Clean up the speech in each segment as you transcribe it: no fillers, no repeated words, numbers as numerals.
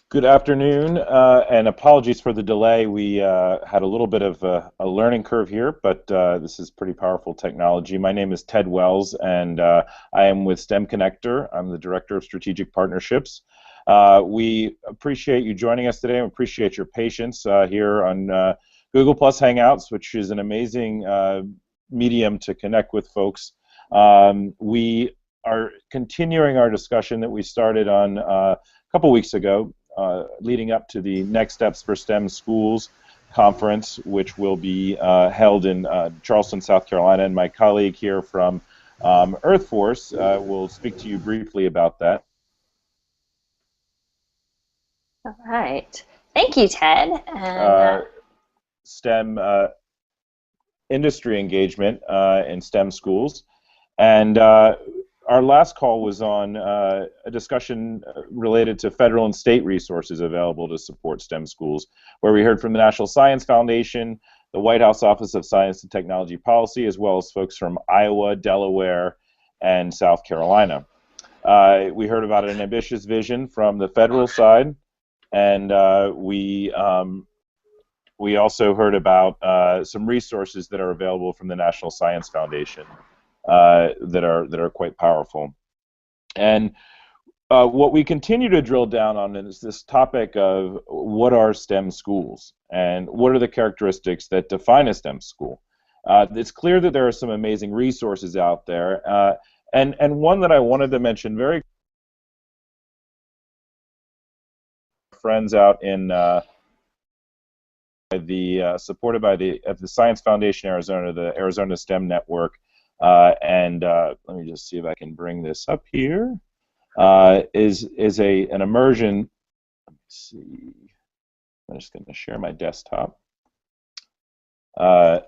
Good afternoon, and apologies for the delay. We had a little bit of a learning curve here, but this is pretty powerful technology. My name is Ted Wells, and I am with STEM Connector. I'm the Director of Strategic Partnerships. We appreciate you joining us today and appreciate your patience here on Google Plus Hangouts, which is an amazing medium to connect with folks. We are continuing our discussion that we started on a couple weeks ago, leading up to the Next Steps for STEM Schools conference, which will be held in Charleston, South Carolina. And my colleague here from Earth Force will speak to you briefly about that. All right. Thank you, Ted. And STEM industry engagement in STEM schools. And our last call was on a discussion related to federal and state resources available to support STEM schools, where we heard from the National Science Foundation, the White House Office of Science and Technology Policy, as well as folks from Iowa, Delaware, and South Carolina. We heard about an ambitious vision from the federal side, and we also heard about some resources that are available from the National Science Foundation. That are quite powerful. And what we continue to drill down on is this topic of what are STEM schools and what are the characteristics that define a STEM school. It's clear that there are some amazing resources out there, and one that I wanted to mention very friends out in supported by the Science Foundation Arizona, the Arizona STEM Network. Let me just see if I can bring this up here. Is an immersion. Let me see. I'm just going to share my desktop. And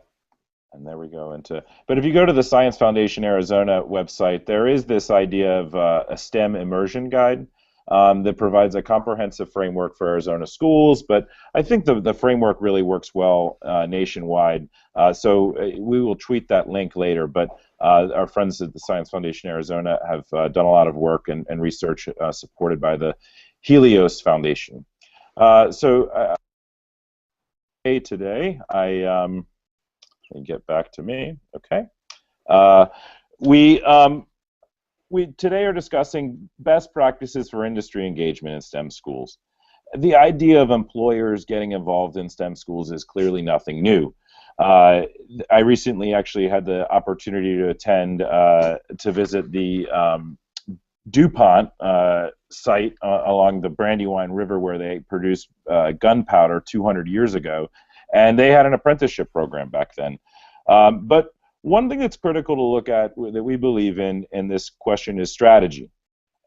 there we go into. But if you go to the Science Foundation Arizona website, there is this idea of a STEM immersion guide that provides a comprehensive framework for Arizona schools. But I think the framework really works well nationwide. So we will tweet that link later. But our friends at the Science Foundation Arizona have done a lot of work and research supported by the Helios Foundation. Today, let me get back to me. Okay. We today are discussing best practices for industry engagement in STEM schools. The idea of employers getting involved in STEM schools is clearly nothing new. I recently actually had the opportunity to attend to visit the DuPont site along the Brandywine River, where they produced gunpowder 200 years ago, and they had an apprenticeship program back then. But one thing that's critical to look at that we believe in this question is strategy.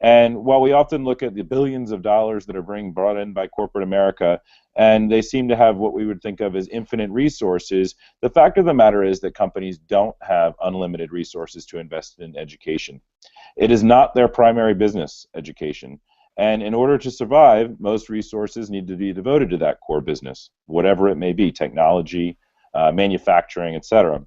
And while we often look at the billions of dollars that are being brought in by corporate America, and they seem to have what we would think of as infinite resources, the fact of the matter is that companies don't have unlimited resources to invest in education. It is not their primary business, education. And in order to survive, most resources need to be devoted to that core business, whatever it may be, technology, manufacturing, etc.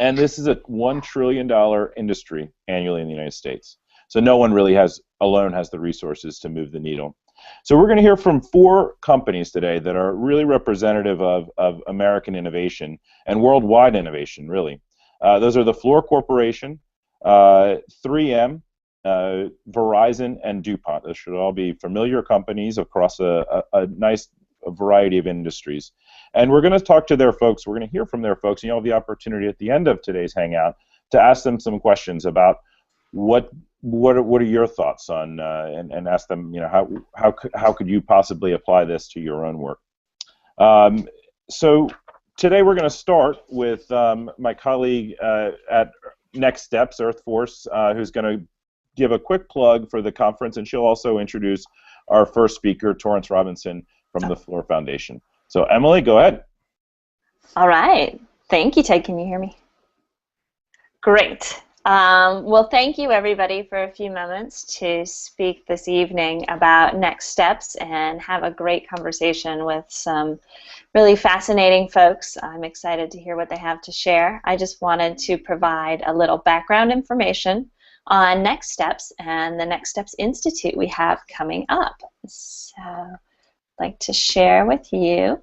And this is a $1 trillion industry annually in the United States. So no one really alone has the resources to move the needle. So we're going to hear from 4 companies today that are really representative of American innovation and worldwide innovation, really. Those are the Fluor Corporation, 3M, Verizon, and DuPont. Those should all be familiar companies across a nice variety of industries. And we're going to talk to their folks. We're going to hear from their folks, and you'll have the opportunity at the end of today's Hangout to ask them some questions about what are your thoughts on, and ask them, how could you possibly apply this to your own work. So today we're going to start with my colleague at Next Steps, Earth Force, who's going to give a quick plug for the conference, and she'll also introduce our first speaker, Torrance Robinson from the Fluor Foundation. So Emily, go ahead. all right. Thank you, Ted. Can you hear me? Great. Well, thank you, everybody, for a few moments to speak this evening about next steps and have a great conversation with some really fascinating folks. I'm excited to hear what they have to share. I just wanted to provide a little background information on Next Steps and the Next Steps Institute we have coming up. So I'd like to share with you.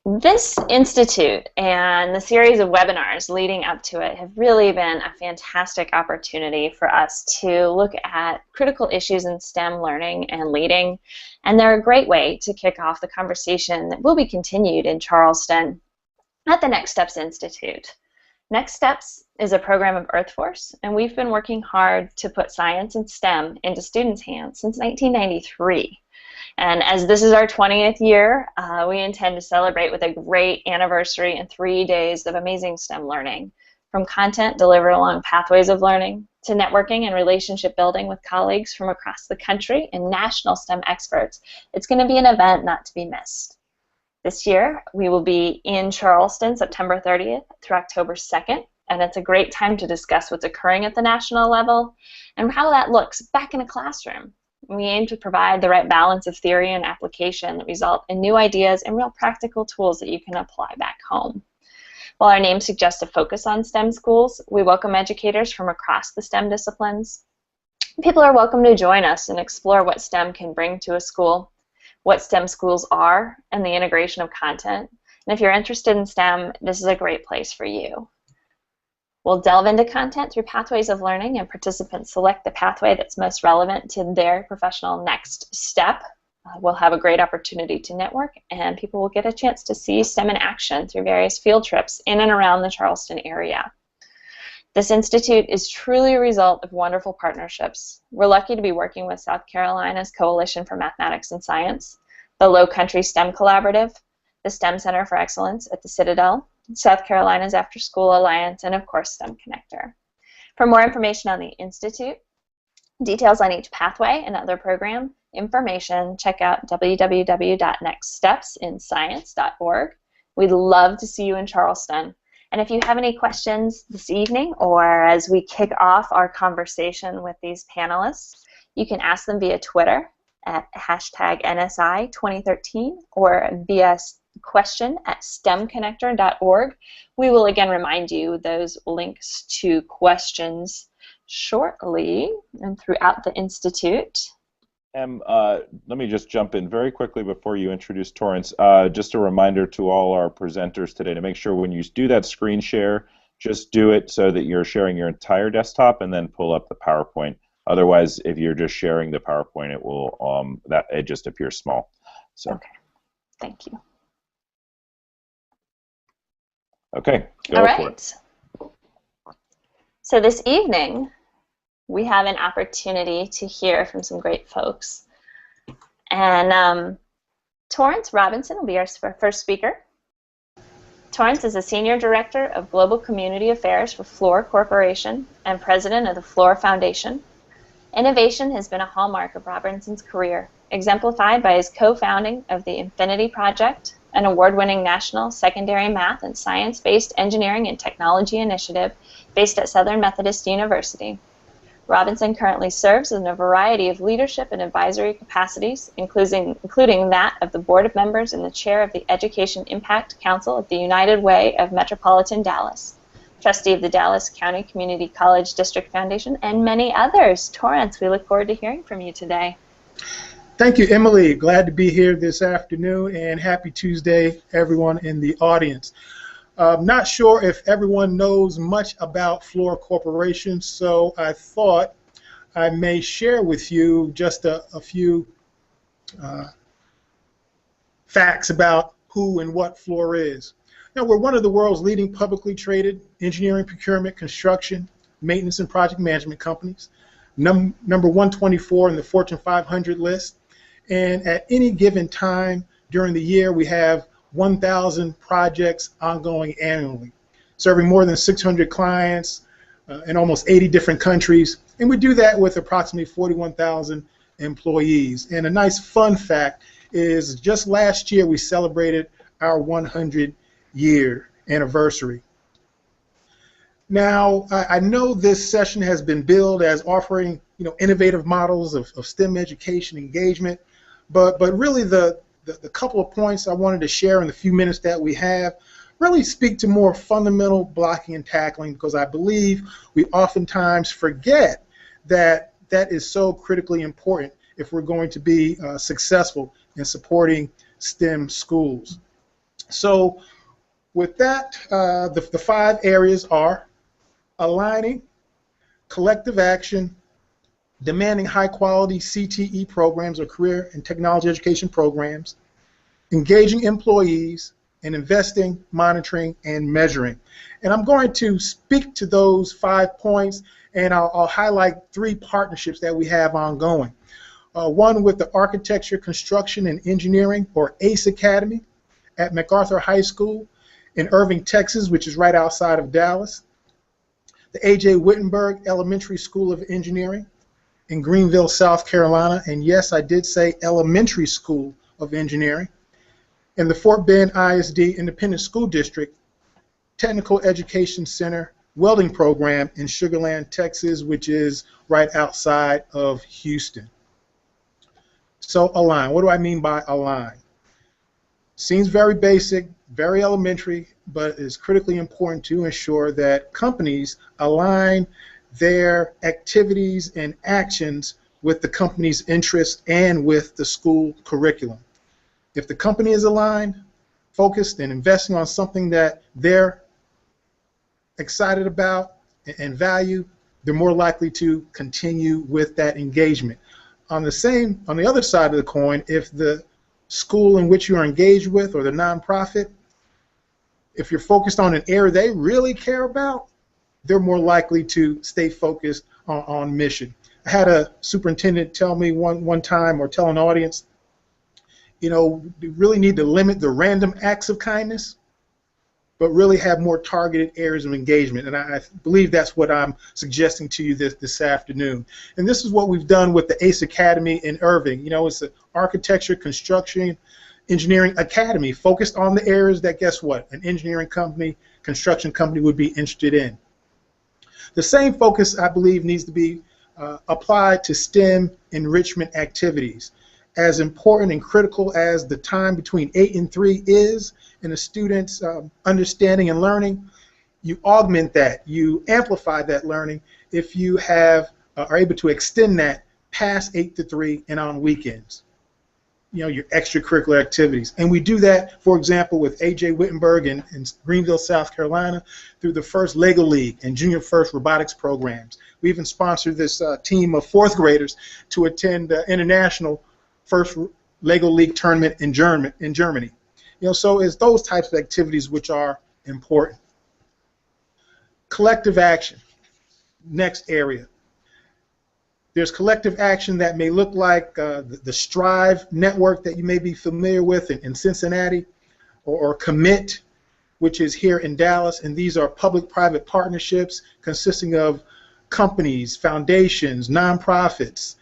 This institute and the series of webinars leading up to it have really been a fantastic opportunity for us to look at critical issues in STEM learning and leading, and they're a great way to kick off the conversation that will be continued in Charleston at the Next Steps Institute. Next Steps is a program of EarthForce, and we've been working hard to put science and STEM into students' hands since 1993. And as this is our 20th year, we intend to celebrate with a great anniversary and 3 days of amazing STEM learning, from content delivered along pathways of learning to networking and relationship building with colleagues from across the country and national STEM experts. It's going to be an event not to be missed. This year, we will be in Charleston September 30th through October 2nd, and it's a great time to discuss what's occurring at the national level and how that looks back in a classroom. We aim to provide the right balance of theory and application that result in new ideas and real practical tools that you can apply back home. While our name suggests a focus on STEM schools, we welcome educators from across the STEM disciplines. People are welcome to join us and explore what STEM can bring to a school, what STEM schools are, and the integration of content. And if you're interested in STEM, this is a great place for you. We'll delve into content through pathways of learning, and participants select the pathway that's most relevant to their professional next step. We'll have a great opportunity to network, and people will get a chance to see STEM in action through various field trips in and around the Charleston area. This institute is truly a result of wonderful partnerships. We're lucky to be working with South Carolina's Coalition for Mathematics and Science, the Low Country STEM Collaborative, the STEM Center for Excellence at the Citadel, South Carolina's After School Alliance, and of course STEM Connector. For more information on the Institute, details on each pathway and other program information, check out www.nextstepsinscience.org. We'd love to see you in Charleston. And if you have any questions this evening or as we kick off our conversation with these panelists, you can ask them via Twitter at #NSI2013 or via question@stemconnector.org. We will again remind you those links to questions shortly and throughout the Institute. Let me just jump in very quickly before you introduce Torrance. Just a reminder to all our presenters today to make sure when you do that screen share, just do it so that you're sharing your entire desktop and then pull up the PowerPoint. Otherwise, if you're just sharing the PowerPoint, it will it just appears small. So. Okay, thank you. Okay, go all for right. it. So this evening, we have an opportunity to hear from some great folks. And Torrance Robinson will be our first speaker. Torrance is a Senior Director of Global Community Affairs for Fluor Corporation and President of the Fluor Foundation. Innovation has been a hallmark of Robinson's career, exemplified by his co-founding of the Infinity Project, an award-winning national secondary math and science-based engineering and technology initiative based at Southern Methodist University. Robinson currently serves in a variety of leadership and advisory capacities, including that of the Board of Members and the Chair of the Education Impact Council of the United Way of Metropolitan Dallas, Trustee of the Dallas County Community College District Foundation, and many others. Torrance, we look forward to hearing from you today. Thank you, Emily. Glad to be here this afternoon, and happy Tuesday, everyone in the audience. Not sure if everyone knows much about Fluor Corporation, so I thought I may share with you just a few facts about who and what Fluor is. Now, we're one of the world's leading publicly traded engineering, procurement, construction, maintenance, and project management companies, number 124 in the Fortune 500 list, and at any given time during the year, we have 1,000 projects ongoing annually, serving more than 600 clients in almost 80 different countries, and we do that with approximately 41,000 employees. And a nice fun fact is just last year we celebrated our 100-year anniversary. Now, I know this session has been billed as offering innovative models of STEM education engagement, but really the couple of points I wanted to share in the few minutes that we have really speak to more fundamental blocking and tackling, because I believe we oftentimes forget that that is so critically important if we're going to be successful in supporting STEM schools. So with that, the 5 areas are aligning, collective action, demanding high-quality CTE programs or career and technology education programs, engaging employees, and investing, monitoring, and measuring. And I'm going to speak to those 5 points, and I'll highlight 3 partnerships that we have ongoing. One with the Architecture, Construction, and Engineering, or ACE Academy, at MacArthur High School in Irving, Texas, which is right outside of Dallas. The A.J. Wittenberg Elementary School of Engineering in Greenville, South Carolina. And yes, I did say Elementary School of Engineering. And the Fort Bend ISD Independent School District Technical Education Center Welding Program in Sugar Land, Texas, which is right outside of Houston. So align. What do I mean by align? Seems very basic, very elementary, but is critically important to ensure that companies align their activities and actions with the company's interests and with the school curriculum. If the company is aligned, focused, and investing on something that they're excited about and value, they're more likely to continue with that engagement. On the other side of the coin, if the school in which you are engaged with, or the nonprofit, if you're focused on an area they really care about, they're more likely to stay focused on mission. I had a superintendent tell me one time, or tell an audience, you know, we really need to limit the random acts of kindness, but really have more targeted areas of engagement. And I believe that's what I'm suggesting to you this afternoon. And this is what we've done with the ACE Academy in Irving. You know, it's an architecture, construction, engineering academy focused on the areas that, guess what, an engineering company, construction company would be interested in. The same focus, I believe, needs to be applied to STEM enrichment activities. As important and critical as the time between 8 and 3 is in a student's understanding and learning, you augment that, you amplify that learning if you are able to extend that past 8 to 3 and on weekends. You know, your extracurricular activities. And we do that, for example, with A.J. Wittenberg in Greenville, South Carolina, through the First Lego League and Junior First robotics programs. We even sponsored this team of 4th graders to attend the international First Lego League tournament in Germany. You know, so it's those types of activities which are important. Collective action, next area. There's collective action that may look like the Strive network that you may be familiar with in Cincinnati, or Commit, which is here in Dallas, and these are public-private partnerships consisting of companies, foundations, nonprofits,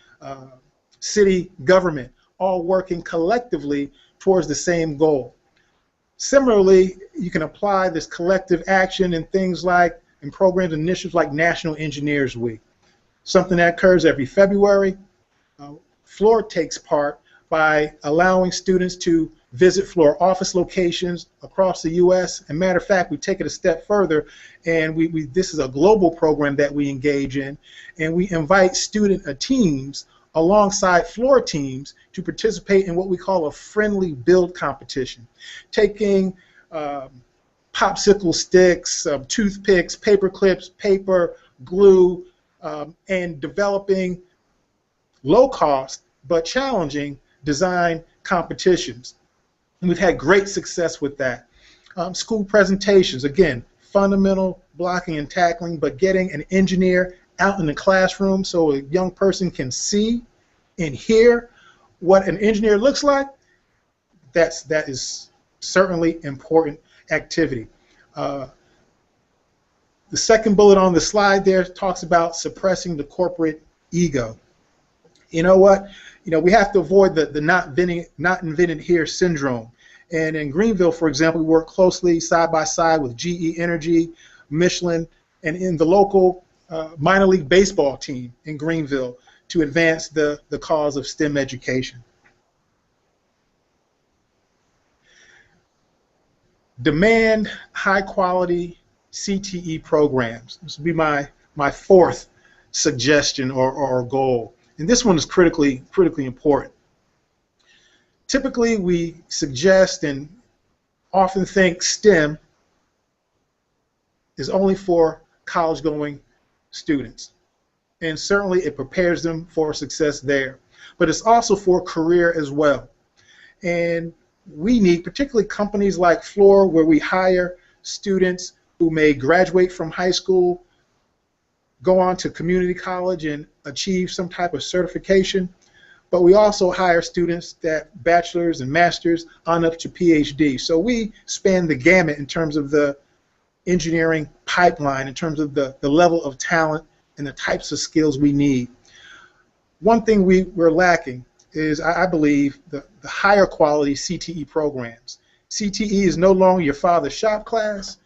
city government, all working collectively towards the same goal. Similarly, you can apply this collective action in things like, in programs and initiatives like National Engineers Week, something that occurs every February. Fluor takes part by allowing students to visit Fluor office locations across the U.S. And matter of fact, we take it a step further, and this is a global program that we engage in, and we invite student teams alongside Fluor teams to participate in what we call a friendly build competition, taking popsicle sticks, toothpicks, paper clips, paper, glue, and developing low-cost but challenging design competitions. And we've had great success with that. School presentations, again, fundamental blocking and tackling, but getting an engineer out in the classroom so a young person can see and hear what an engineer looks like, that is certainly important activity. The second bullet on the slide there talks about suppressing the corporate ego. You know what? You know, we have to avoid the not invented here syndrome. And in Greenville, for example, we work closely side by side with GE Energy, Michelin, and in the local minor league baseball team in Greenville to advance the cause of STEM education. Demand high-quality CTE programs. This would be my fourth suggestion or goal. And this one is critically important. Typically, we suggest and often think STEM is only for college-going students. And certainly it prepares them for success there. But it's also for career as well. And we need, particularly companies like Fluor, where we hire students who may graduate from high school, go on to community college and achieve some type of certification. But we also hire students that bachelor's and master's on up to PhD. So we span the gamut in terms of the engineering pipeline, in terms of the level of talent and the types of skills we need. One thing we're lacking is, I believe, the higher quality CTE programs. CTE is no longer your father's shop class,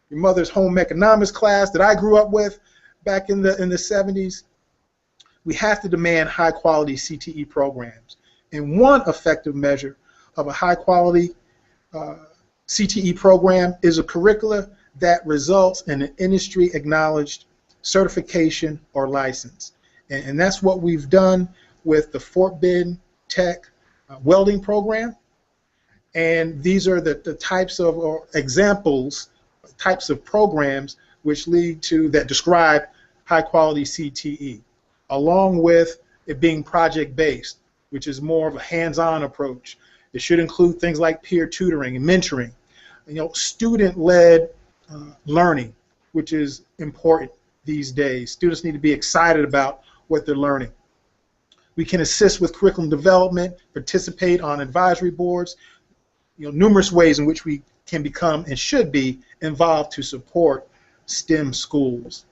your mother's home economics class that I grew up with back in the 70s. We have to demand high quality CTE programs. And one effective measure of a high quality CTE program is a curricula that results in an industry acknowledged certification or license. And that's what we've done with the Fort Bend Tech welding program. And these are the types of examples, types of programs which lead to, that describe high quality CTE, along with it being project based, which is more of a hands-on approach. It should include things like peer tutoring and mentoring, student-led learning, which is important these days. Students need to be excited about what they're learning. We can assist with curriculum development, participate on advisory boards, numerous ways in which we can become and should be involved to support STEM schools.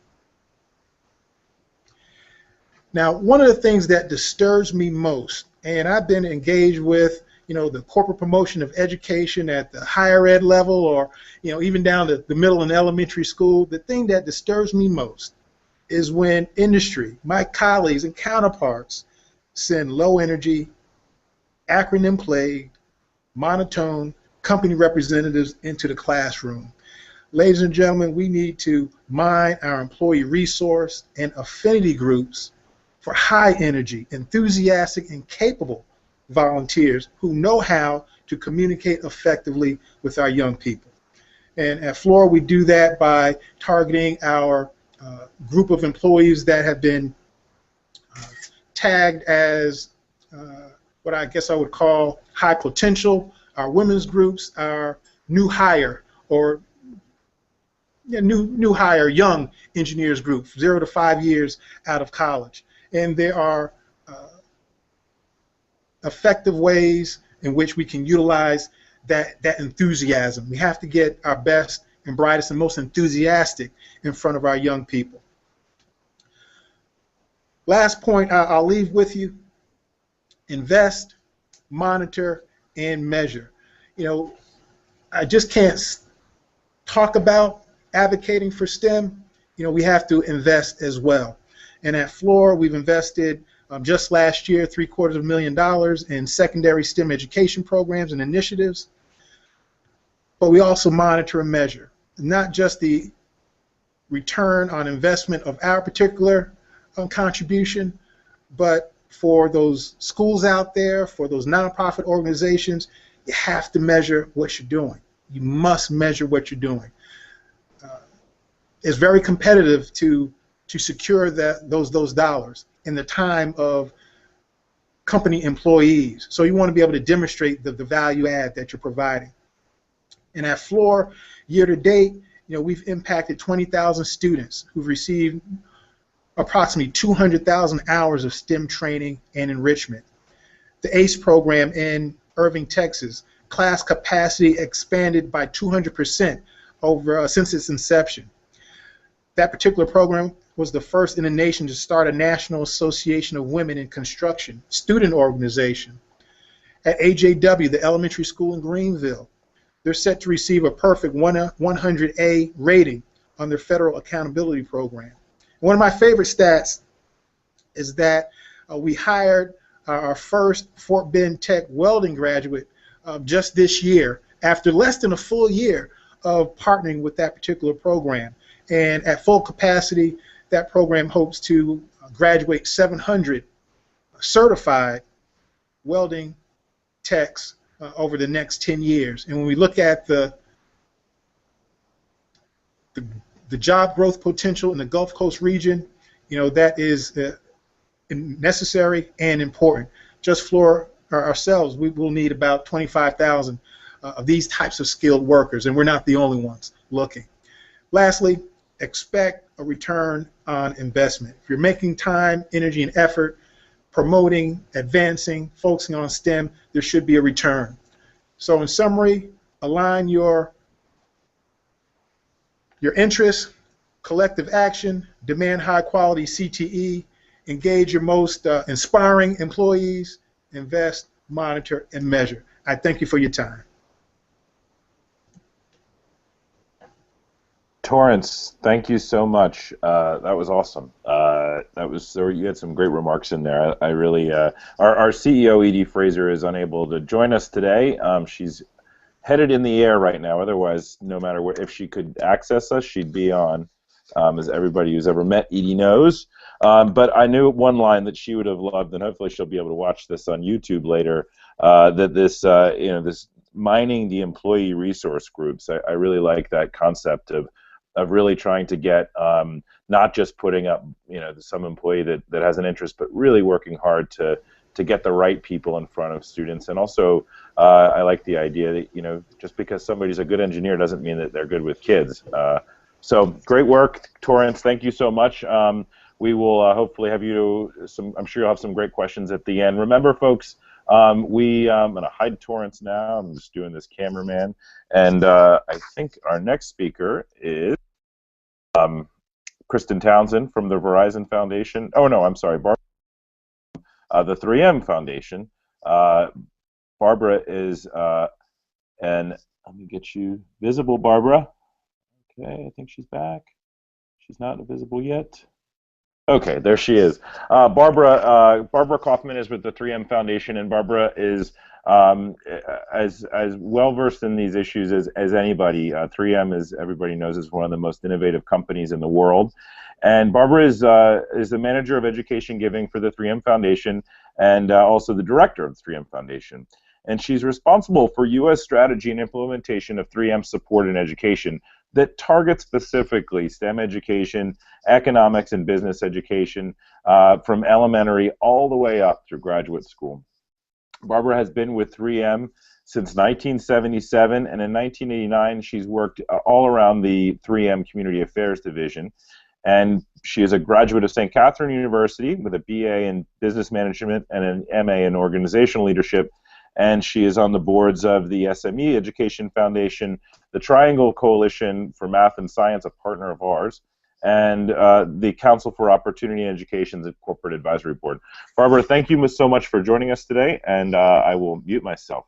Now, one of the things that disturbs me most, and I've been engaged with, the corporate promotion of education at the higher ed level, or even down to the middle and elementary school, the thing that disturbs me most is when industry, my colleagues and counterparts, send low energy, acronym plagued, monotone company representatives into the classroom. Ladies and gentlemen, we need to mine our employee resource and affinity groups for high energy, enthusiastic, and capable volunteers who know how to communicate effectively with our young people. And at Fluor, we do that by targeting our group of employees that have been tagged as what I guess I would call high potential, our women's groups, our new hire, or new hire young engineers group, 0 to 5 years out of college. And there are effective ways in which we can utilize that enthusiasm. We have to get our best and brightest and most enthusiastic in front of our young people. Last point I'll leave with you: invest, monitor, and measure. I just can't talk about advocating for STEM. We have to invest as well. And at Fluor, we've invested just last year $750,000 in secondary STEM education programs and initiatives. But we also monitor and measure, not just the return on investment of our particular contribution, but for those schools out there, for those nonprofit organizations, you have to measure what you're doing. You must measure what you're doing. It's very competitive to secure those dollars in the time of company employees. So you want to be able to demonstrate the value add that you're providing. And at Fluor, year to date, we've impacted 20,000 students who've received approximately 200,000 hours of STEM training and enrichment. The ACE program in Irving, Texas, class capacity expanded by 200% since its inception. That particular program was the first in the nation to start a National Association of Women in Construction student organization. At AJW, the elementary school in Greenville, they're set to receive a perfect 100A rating on their federal accountability program. One of my favorite stats is that we hired our first Fort Bend Tech welding graduate just this year, after less than a full year of partnering with that particular program. And at full capacity, that program hopes to graduate 700 certified welding techs over the next 10 years. And when we look at the job growth potential in the Gulf Coast region, that is necessary and important. Just for ourselves, we will need about 25,000 of these types of skilled workers, and we're not the only ones looking. Lastly, expect a return on investment. If you're making time, energy, and effort promoting, advancing, focusing on STEM, there should be a return. So in summary, align your interests, collective action, demand high quality CTE, engage your most inspiring employees, invest, monitor, and measure. I thank you for your time. Torrance, thank you so much. That was awesome. You had some great remarks in there. I really, our CEO Edie Fraser is unable to join us today. She's headed in the air right now. Otherwise, no matter if she could access us, she'd be on. As everybody who's ever met Edie knows. But I knew one line that she would have loved, and hopefully she'll be able to watch this on YouTube later. That this, this mining the employee resource groups. I really like that concept of really trying to get not just putting up some employee that has an interest, but really working hard to get the right people in front of students. And also I like the idea that just because somebody's a good engineer doesn't mean that they're good with kids. So great work, Torrance. Thank you so much. We will hopefully have you I'm sure you'll have some great questions at the end. Remember, folks, I'm going to hide Torrance now. I'm just doing this cameraman. And I think our next speaker is Kristen Townsend from the Verizon Foundation. Oh, no, I'm sorry, Barbara, the 3M Foundation. Barbara is, and let me get you visible, Barbara. Okay, I think she's back. She's not visible yet. Okay, there she is. Barbara Kaufman is with the 3M Foundation, and Barbara is as well versed in these issues as anybody. 3M, as everybody knows, is one of the most innovative companies in the world. And Barbara is the manager of education giving for the 3M Foundation, and also the director of the 3M Foundation. And she's responsible for U.S. strategy and implementation of 3M support in education that targets specifically STEM education, economics and business education, from elementary all the way up through graduate school. Barbara has been with 3M since 1977, and in 1989 she's worked all around the 3M Community Affairs Division. And she is a graduate of St. Catherine University with a BA in Business Management and an MA in Organizational Leadership. And she is on the boards of the SME Education Foundation, the Triangle Coalition for Math and Science, a partner of ours, and the Council for Opportunity in Education's Corporate Advisory Board. Barbara, thank you so much for joining us today, and I will mute myself.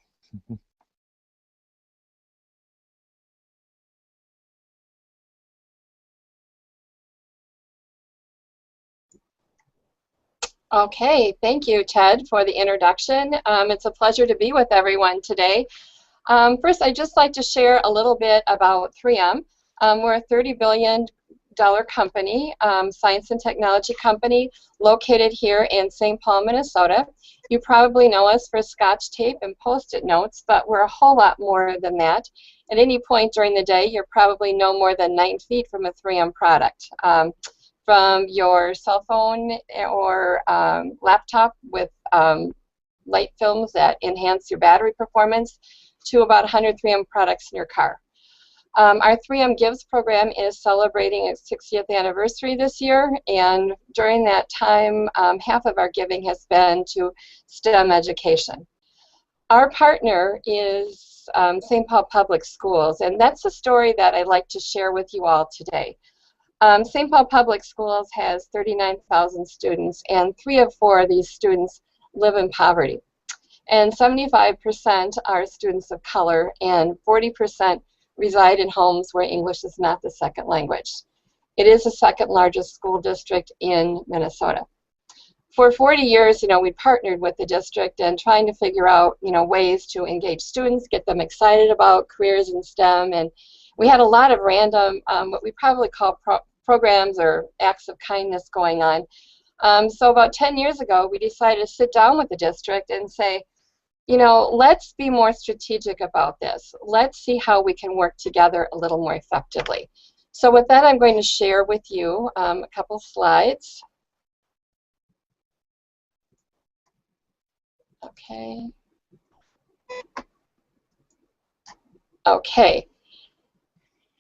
Okay, thank you, Ted, for the introduction. It's a pleasure to be with everyone today. First, I'd just like to share a little bit about 3M. We're a $30 billion company, science and technology company, located here in St. Paul, Minnesota. You probably know us for Scotch tape and Post-it notes, but we're a whole lot more than that. At any point during the day, you're probably no more than 9 feet from a 3M product. From your cell phone or laptop with light films that enhance your battery performance to about 100 3M products in your car. Our 3M Gives program is celebrating its 60th anniversary this year, and during that time, half of our giving has been to STEM education. Our partner is St. Paul Public Schools, and that's a story that I'd like to share with you all today. St. Paul Public Schools has 39,000 students, and 3 of 4 of these students live in poverty. And 75% are students of color, and 40% reside in homes where English is not the second language. It is the second largest school district in Minnesota. For 40 years, we partnered with the district and trying to figure out, ways to engage students, get them excited about careers in STEM, and we had a lot of random, what we probably call programs or acts of kindness going on. So about 10 years ago, we decided to sit down with the district and say, you know, let's be more strategic about this. Let's see how we can work together a little more effectively. So with that, I'm going to share with you a couple slides. Okay. Okay.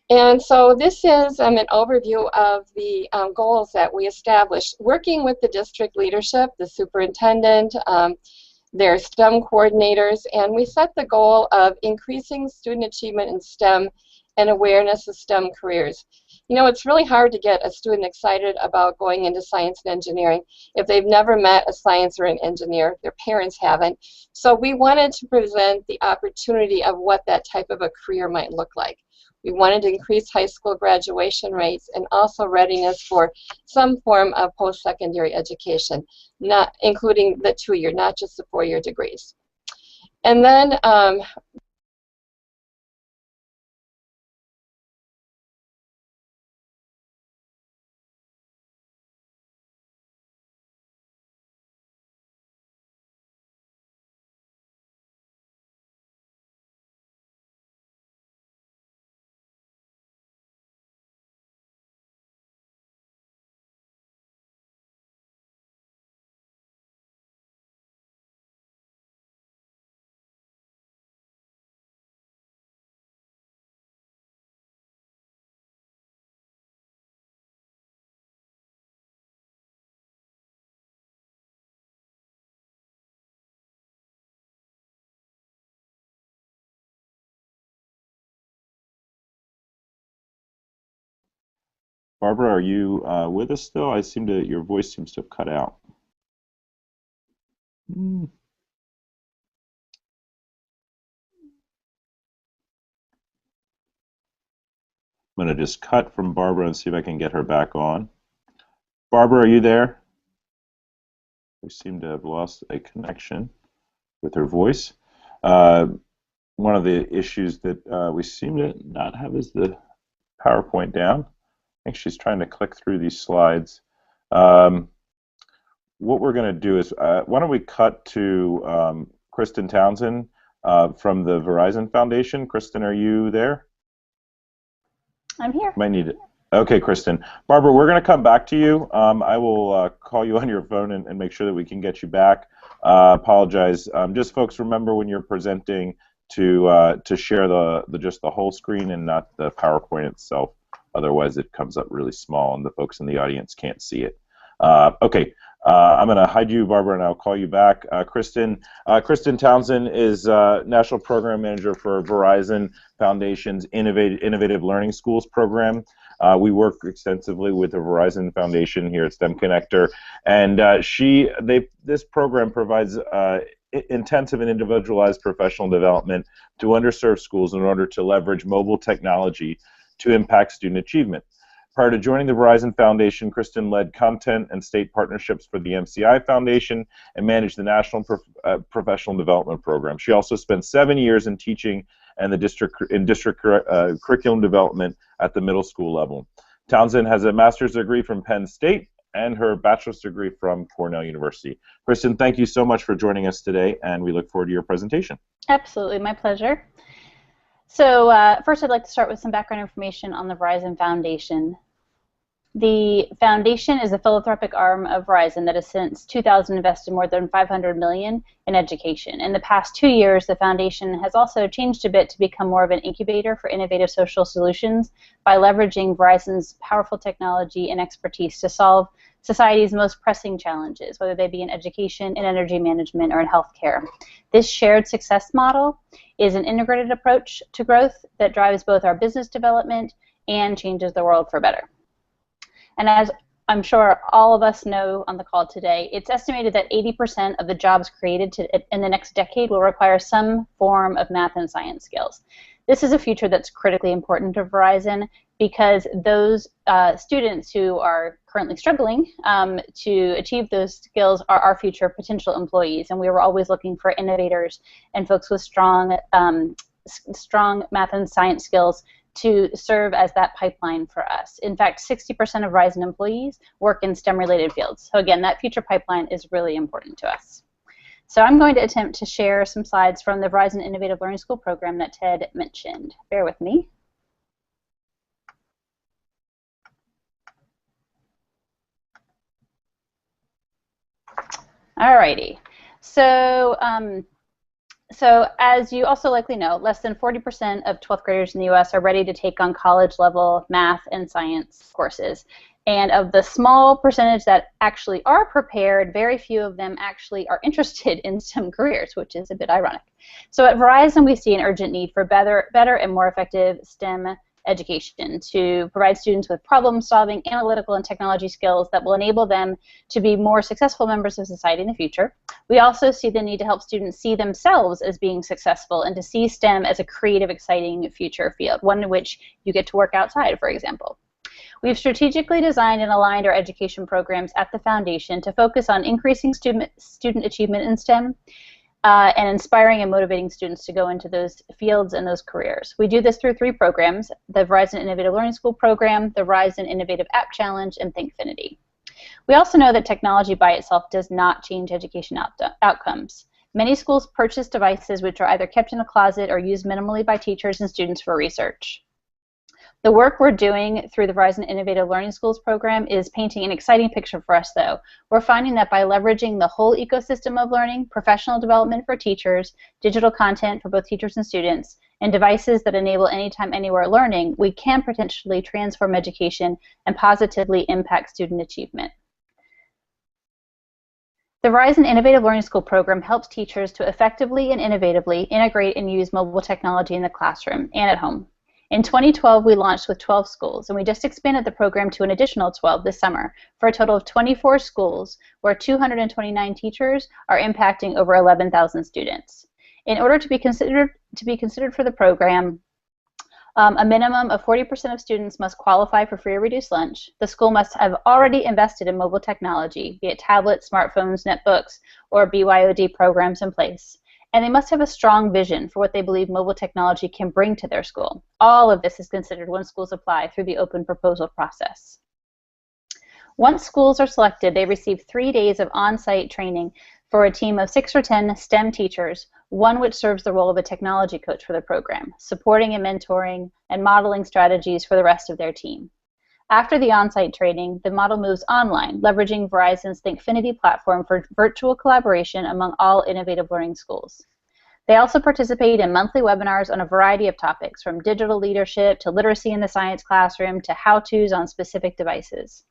And so this is an overview of the goals that we established, working with the district leadership, the superintendent, their STEM coordinators, and we set the goal of increasing student achievement in STEM and awareness of STEM careers. You know, it's really hard to get a student excited about going into science and engineering if they've never met a science or an engineer, their parents haven't. So we wanted to present the opportunity of what that type of a career might look like. We wanted to increase high school graduation rates and also readiness for some form of post-secondary education, not including the 2-year, not just the 4-year degrees. And then Barbara, are you with us still? Your voice seems to have cut out. Hmm. I'm going to just cut from Barbara and see if I can get her back on. Barbara, are you there? We seem to have lost a connection with her voice. One of the issues that we seem to not have is the PowerPoint down. I think she's trying to click through these slides. What we're going to do is, why don't we cut to Kristen Townsend from the Verizon Foundation. Kristen, are you there? I'm here. Might need it. Okay, Kristen. Barbara, we're going to come back to you. I will call you on your phone and make sure that we can get you back. Apologize. Just folks, remember when you're presenting to share just the whole screen and not the PowerPoint itself. Otherwise, it comes up really small and the folks in the audience can't see it. Okay. I'm going to hide you, Barbara, and I'll call you back. Kristen Townsend is National Program Manager for Verizon Foundation's Innovative Learning Schools program. We work extensively with the Verizon Foundation here at STEM Connector, and this program provides intensive and individualized professional development to underserved schools in order to leverage mobile technology to impact student achievement. Prior to joining the Verizon Foundation, Kristen led content and state partnerships for the MCI Foundation and managed the National Professional Development Program. She also spent 7 years in teaching and district curriculum development at the middle school level. Townsend has a master's degree from Penn State and her bachelor's degree from Cornell University. Kristen, thank you so much for joining us today, and we look forward to your presentation. Absolutely, my pleasure. So first I'd like to start with some background information on the Verizon Foundation. The foundation is a philanthropic arm of Verizon that has since 2000 invested more than $500 million in education. In the past 2 years, the foundation has also changed a bit to become more of an incubator for innovative social solutions by leveraging Verizon's powerful technology and expertise to solve society's most pressing challenges, whether they be in education, in energy management, or in healthcare. This shared success model is an integrated approach to growth that drives both our business development and changes the world for better. And as I'm sure all of us know on the call today, it's estimated that 80% of the jobs created in the next decade will require some form of math and science skills. This is a future that's critically important to Verizon because those students who are currently struggling to achieve those skills are our future potential employees, and we were always looking for innovators and folks with strong math and science skills to serve as that pipeline for us. In fact, 60% of Verizon employees work in STEM-related fields. So again, that future pipeline is really important to us. So I'm going to attempt to share some slides from the Verizon Innovative Learning School program that Ted mentioned. Bear with me. Alrighty. So, so as you also likely know, less than 40% of 12th graders in the U.S. are ready to take on college-level math and science courses. And of the small percentage that actually are prepared, very few of them actually are interested in STEM careers, which is a bit ironic. So at Verizon, we see an urgent need for better and more effective STEM education to provide students with problem-solving, analytical, and technology skills that will enable them to be more successful members of society in the future. We also see the need to help students see themselves as being successful and to see STEM as a creative, exciting future field, one in which you get to work outside, for example. We've strategically designed and aligned our education programs at the Foundation to focus on increasing student achievement in STEM and inspiring and motivating students to go into those fields and those careers. We do this through 3 programs: the Verizon Innovative Learning School program, the Verizon Innovative App Challenge, and Thinkfinity. We also know that technology by itself does not change education outcomes. Many schools purchase devices which are either kept in a closet or used minimally by teachers and students for research. The work we're doing through the Verizon Innovative Learning Schools program is painting an exciting picture for us, though. We're finding that by leveraging the whole ecosystem of learning, professional development for teachers, digital content for both teachers and students, and devices that enable anytime, anywhere learning, we can potentially transform education and positively impact student achievement. The Verizon Innovative Learning School program helps teachers to effectively and innovatively integrate and use mobile technology in the classroom and at home. In 2012, we launched with 12 schools, and we just expanded the program to an additional 12 this summer, for a total of 24 schools, where 229 teachers are impacting over 11,000 students. In order to be considered for the program, a minimum of 40% of students must qualify for free or reduced lunch. The school must have already invested in mobile technology, be it tablets, smartphones, netbooks, or BYOD programs in place. And they must have a strong vision for what they believe mobile technology can bring to their school. All of this is considered when schools apply through the open proposal process. Once schools are selected, they receive 3 days of on-site training for a team of 6 or 10 STEM teachers, one which serves the role of a technology coach for the program, supporting and mentoring and modeling strategies for the rest of their team. After the on-site training, the model moves online, leveraging Verizon's Thinkfinity platform for virtual collaboration among all innovative learning schools. They also participate in monthly webinars on a variety of topics, from digital leadership to literacy in the science classroom to how-tos on specific devices.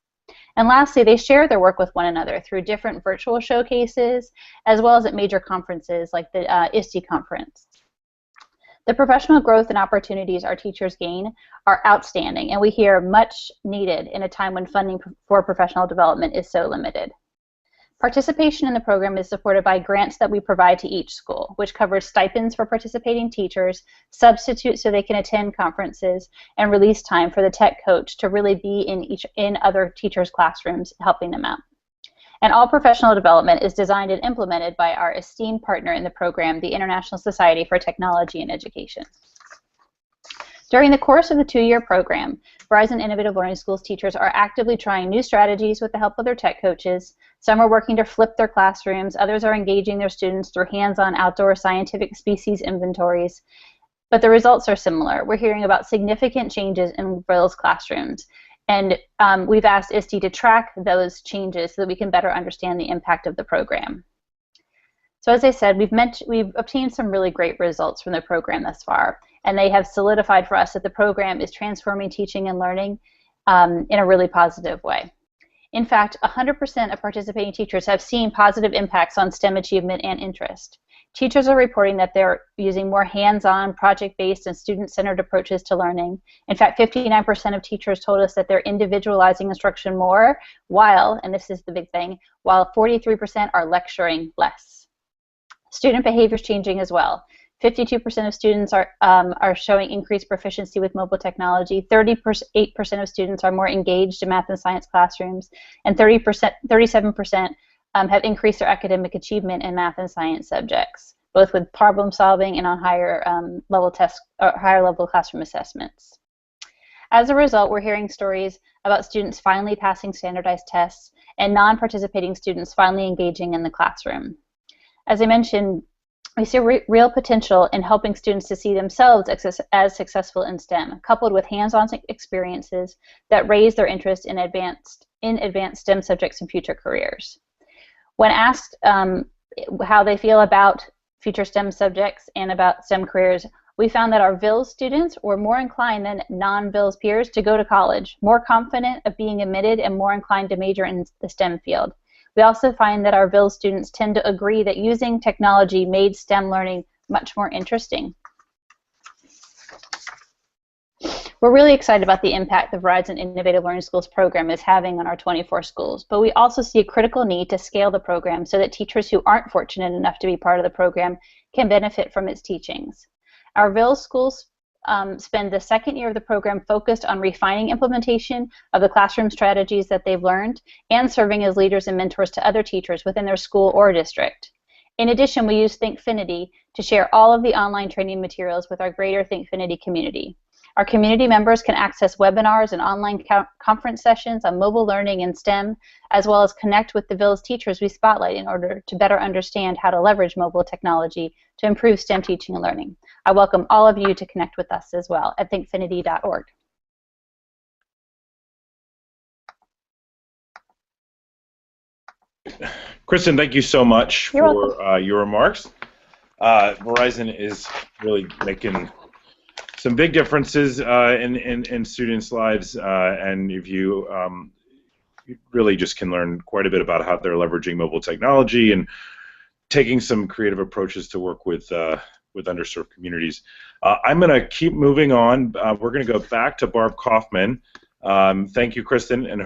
And lastly, they share their work with one another through different virtual showcases, as well as at major conferences like the ISTE conference. The professional growth and opportunities our teachers gain are outstanding, and we hear much needed in a time when funding for professional development is so limited. Participation in the program is supported by grants that we provide to each school, which covers stipends for participating teachers, substitutes so they can attend conferences, and release time for the tech coach to really be in other teachers' classrooms helping them out. And all professional development is designed and implemented by our esteemed partner in the program, the International Society for Technology and Education. During the course of the 2-year program, Verizon Innovative Learning Schools teachers are actively trying new strategies with the help of their tech coaches. Some are working to flip their classrooms, others are engaging their students through hands-on outdoor scientific species inventories. But the results are similar. We're hearing about significant changes in those classrooms. And we've asked ISTE to track those changes so that we can better understand the impact of the program. So as I said, we've obtained some really great results from the program thus far, and they have solidified for us that the program is transforming teaching and learning in a really positive way. In fact, 100% of participating teachers have seen positive impacts on STEM achievement and interest. Teachers are reporting that they're using more hands-on, project-based, and student-centered approaches to learning. In fact, 59% of teachers told us that they're individualizing instruction more, and this is the big thing, while 43% are lecturing less. Student behavior is changing as well. 52% of students are showing increased proficiency with mobile technology. 38% of students are more engaged in math and science classrooms, and 37% have increased their academic achievement in math and science subjects, both with problem solving and on higher level classroom assessments. As a result, we're hearing stories about students finally passing standardized tests and non-participating students finally engaging in the classroom. As I mentioned, we see real potential in helping students to see themselves as successful in STEM, coupled with hands-on experiences that raise their interest in advanced STEM subjects and future careers. When asked how they feel about future STEM subjects and about STEM careers, we found that our VILS students were more inclined than non-VILS peers to go to college, more confident of being admitted, and more inclined to major in the STEM field. We also find that our VILS students tend to agree that using technology made STEM learning much more interesting. We're really excited about the impact the Verizon Innovative Learning Schools program is having on our 24 schools, but we also see a critical need to scale the program so that teachers who aren't fortunate enough to be part of the program can benefit from its teachings. Our VILS schools spend the second year of the program focused on refining implementation of the classroom strategies that they've learned and serving as leaders and mentors to other teachers within their school or district. In addition, we use Thinkfinity to share all of the online training materials with our greater Thinkfinity community. Our community members can access webinars and online conference sessions on mobile learning and STEM, as well as connect with the VILS teachers we spotlight in order to better understand how to leverage mobile technology to improve STEM teaching and learning. I welcome all of you to connect with us as well at thinkfinity.org. Kristen, thank you so much You're for your remarks. Verizon is really making some big differences in students' lives, and if you really just can learn quite a bit about how they're leveraging mobile technology and taking some creative approaches to work with underserved communities. I'm going to keep moving on. We're going to go back to Barb Kaufman. Thank you, Kristen, and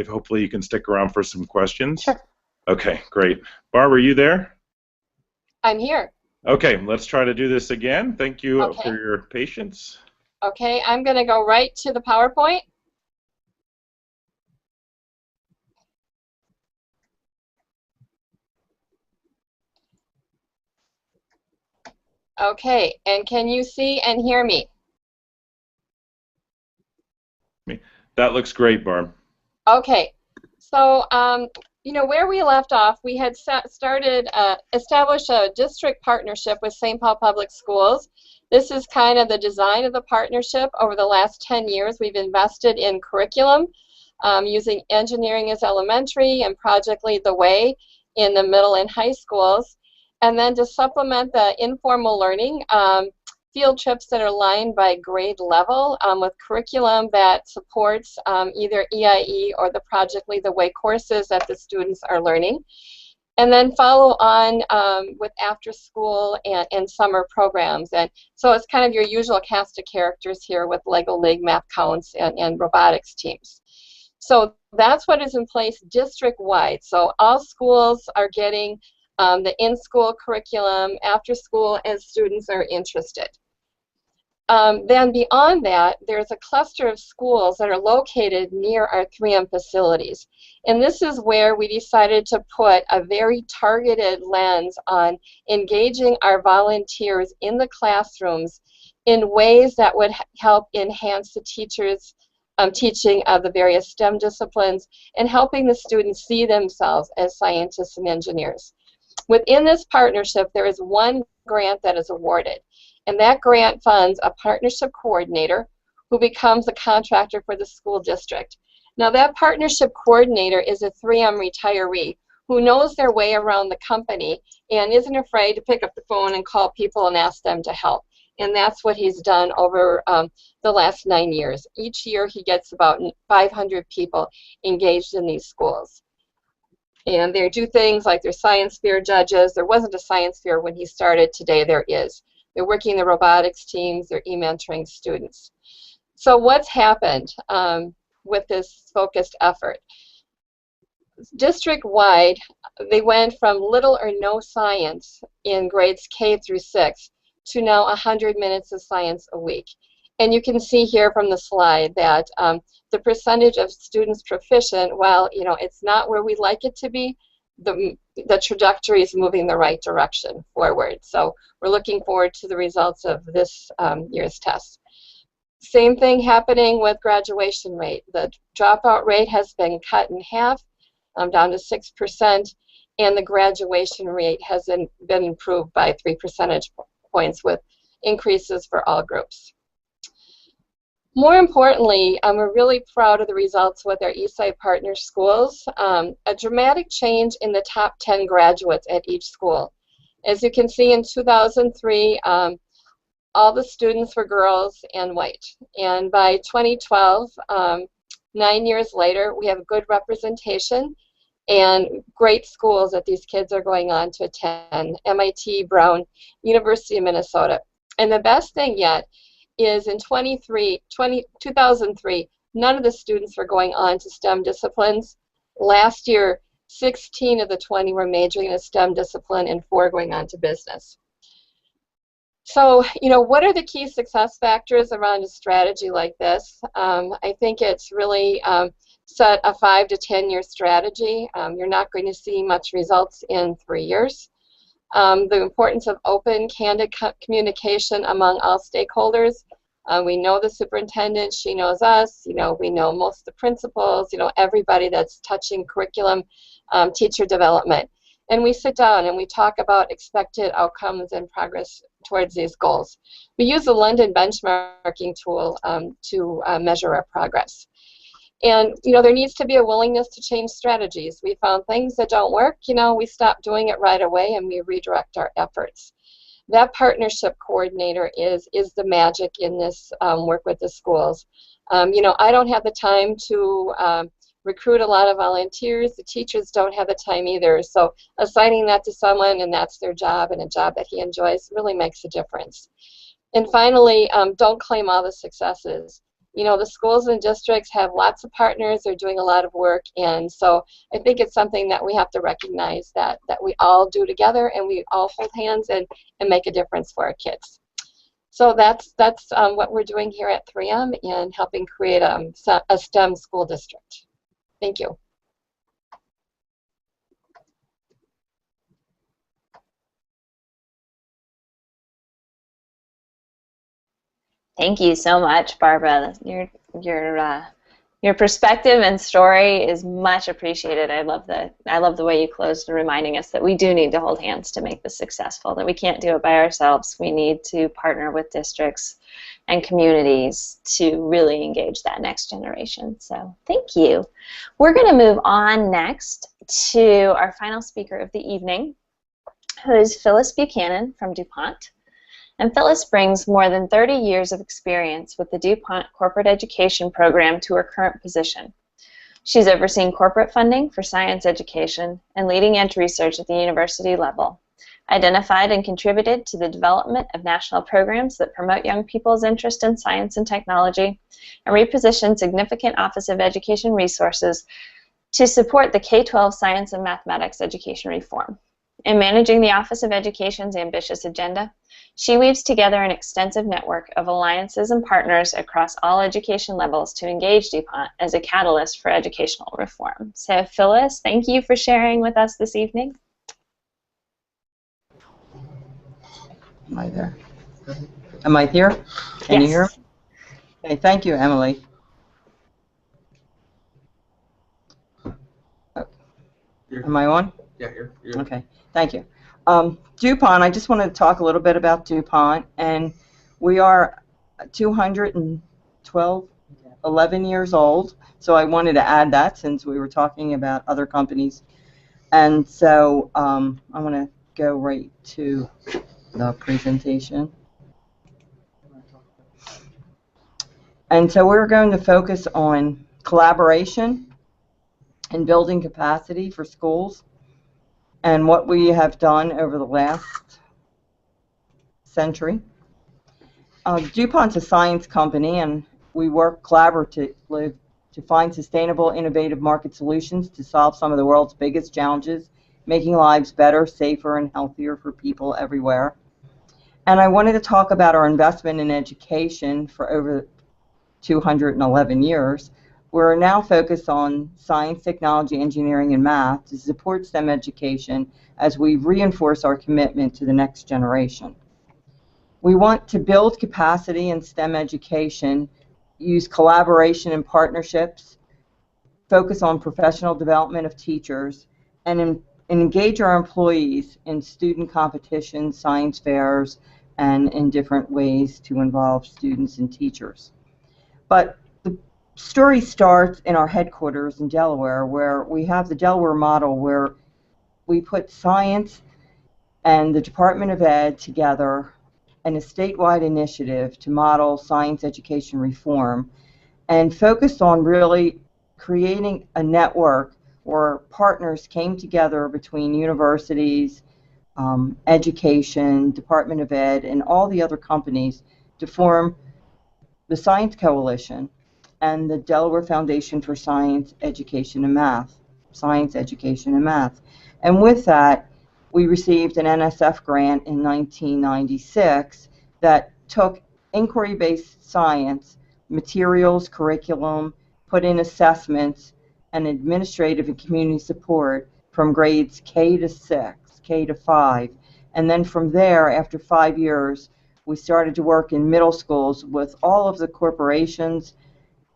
hopefully you can stick around for some questions. Sure. Okay, great. Barb, are you there? I'm here. Okay, let's try to do this again. Thank you for your patience. Okay, I'm going to go right to the PowerPoint. Okay, and can you see and hear me? That looks great, Barb. Okay, so you know, where we left off, we had established a district partnership with St. Paul Public Schools. This is kind of the design of the partnership. Over the last 10 years, we've invested in curriculum using engineering as elementary and Project Lead the Way in the middle and high schools. And then to supplement the informal learning, field trips that are lined by grade level with curriculum that supports either EIE or the Project Lead the Way courses that the students are learning. And then follow on with after school and summer programs. And so it's kind of your usual cast of characters here with Lego League, map counts, and robotics teams. So that's what is in place district-wide. So all schools are getting the in-school curriculum after school as students are interested. Then beyond that, there's a cluster of schools that are located near our 3M facilities. And this is where we decided to put a very targeted lens on engaging our volunteers in the classrooms in ways that would help enhance the teachers' teaching of the various STEM disciplines and helping the students see themselves as scientists and engineers. Within this partnership, there is one grant that is awarded. And that grant funds a partnership coordinator who becomes a contractor for the school district. Now that partnership coordinator is a 3M retiree who knows their way around the company and isn't afraid to pick up the phone and call people and ask them to help. And that's what he's done over the last 9 years. Each year he gets about 500 people engaged in these schools. And they do things like they're science fair judges. There wasn't a science fair when he started. Today there is. They're working the robotics teams, they're e-mentoring students. So what's happened with this focused effort? District-wide, they went from little or no science in grades K through 6 to now 100 minutes of science a week. And you can see here from the slide that the percentage of students proficient, while you know it's not where we'd like it to be, the trajectory is moving the right direction forward. So we're looking forward to the results of this year's test. Same thing happening with graduation rate. The dropout rate has been cut in half, down to 6%, and the graduation rate has been improved by 3 percentage points with increases for all groups. More importantly, we're really proud of the results with our Eastside Partner schools. A dramatic change in the top 10 graduates at each school. As you can see, in 2003, all the students were girls and white. And by 2012, 9 years later, we have good representation and great schools that these kids are going on to attend: MIT, Brown, University of Minnesota. And the best thing yet is in 2003, none of the students were going on to STEM disciplines. Last year, 16 of the 20 were majoring in a STEM discipline and 4 going on to business. So, what are the key success factors around a strategy like this? I think it's really set a 5 to 10 year strategy. You're not going to see much results in 3 years. The importance of open, candid communication among all stakeholders. We know the superintendent, she knows us, we know most of the principals, everybody that's touching curriculum, teacher development. And we sit down and we talk about expected outcomes and progress towards these goals. We use the London benchmarking tool to measure our progress. And there needs to be a willingness to change strategies. We found things that don't work, we stop doing it right away and we redirect our efforts. That partnership coordinator is the magic in this work with the schools. I don't have the time to recruit a lot of volunteers. The teachers don't have the time either. So assigning that to someone and that's their job and a job that he enjoys really makes a difference. And finally, don't claim all the successes. The schools and districts have lots of partners. They're doing a lot of work. And so I think it's something that we have to recognize that we all do together and we all hold hands and make a difference for our kids. So that's what we're doing here at 3M and helping create a STEM school district. Thank you. Thank you so much, Barbara. Your perspective and story is much appreciated. I love the way you closed, reminding us that we do need to hold hands to make this successful. That we can't do it by ourselves. We need to partner with districts and communities to really engage that next generation. So thank you. We're going to move on next to our final speaker of the evening, who is Phyllis Buchanan from DuPont. And Phyllis brings more than 30 years of experience with the DuPont Corporate Education Program to her current position. She's overseen corporate funding for science education and leading-edge research at the university level, identified and contributed to the development of national programs that promote young people's interest in science and technology, and repositioned significant Office of Education resources to support the K-12 science and mathematics education reform. In managing the Office of Education's ambitious agenda, she weaves together an extensive network of alliances and partners across all education levels to engage DuPont as a catalyst for educational reform. So, Phyllis, thank you for sharing with us this evening. Am I there? Am I here? Can you hear me? Okay, thank you, Emily. Am I on? Yeah, you're okay, thank you. DuPont, I just wanted to talk a little bit about DuPont, and we are 11 years old, so I wanted to add that since we were talking about other companies. And so I'm going to go right to the presentation. And so we're going to focus on collaboration and building capacity for schools, and what we have done over the last century. DuPont's a science company, and we work collaboratively to find sustainable, innovative market solutions to solve some of the world's biggest challenges, making lives better, safer, and healthier for people everywhere. And I wanted to talk about our investment in education for over 211 years. We're now focused on science, technology, engineering, and math to support STEM education as we reinforce our commitment to the next generation. We want to build capacity in STEM education, use collaboration and partnerships, focus on professional development of teachers, and engage our employees in student competitions, science fairs, and in different ways to involve students and teachers. But the story starts in our headquarters in Delaware, where we have the Delaware model, where we put science and the Department of Ed together in a statewide initiative to model science education reform, and focused on really creating a network where partners came together between universities, education, Department of Ed, and all the other companies to form the Science Coalition and the Delaware Foundation for Science Education and Math. Science Education and Math. And with that, we received an NSF grant in 1996 that took inquiry-based science, materials, curriculum, put in assessments, and administrative and community support from grades K to 6, K to 5. And then from there, after 5 years, we started to work in middle schools with all of the corporations,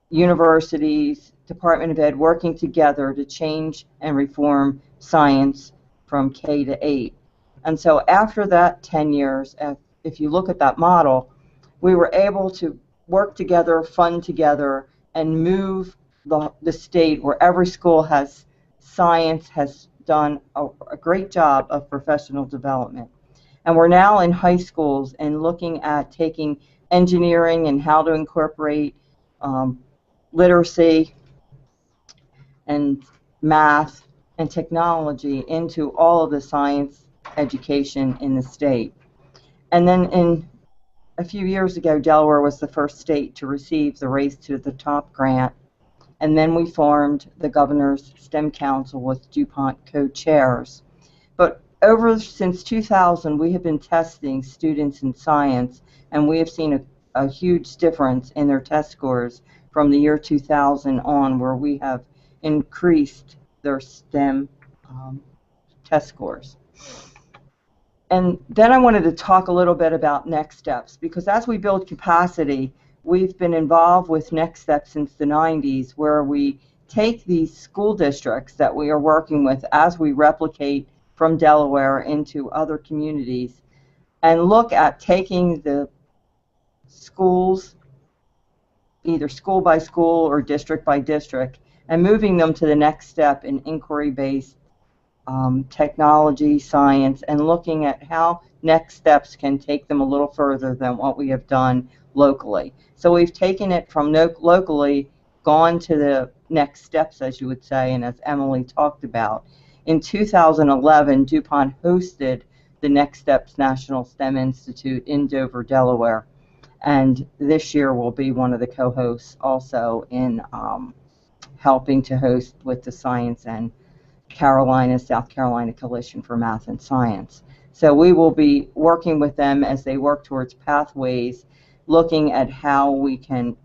universities, Department of Ed working together to change and reform science from K to 8. And so after that 10 years, if you look at that model, we were able to work together, fund together, and move the state where every school has science, has done a great job of professional development. And we're now in high schools and looking at taking engineering and how to incorporate literacy and math and technology into all of the science education in the state. And then a few years ago, Delaware was the first state to receive the Race to the Top grant. And then we formed the Governor's STEM Council with DuPont co-chairs. But since 2000, we have been testing students in science, and we have seen a huge difference in their test scores from the year 2000 on, where we have increased their STEM test scores. And then I wanted to talk a little bit about next steps, because as we build capacity, we've been involved with Next Steps since the 90s, where we take these school districts that we are working with as we replicate from Delaware into other communities and look at taking the schools, either school by school or district by district, and moving them to the next step in inquiry-based technology, science, and looking at how next steps can take them a little further than what we have done locally. So we've taken it from locally, gone to the next steps, as you would say, and as Emily talked about. In 2011, DuPont hosted the Next Steps National STEM Institute in Dover, Delaware, and this year will be one of the co-hosts also in helping to host with the Science and South Carolina Coalition for Math and Science. So we will be working with them as they work towards pathways, looking at how we can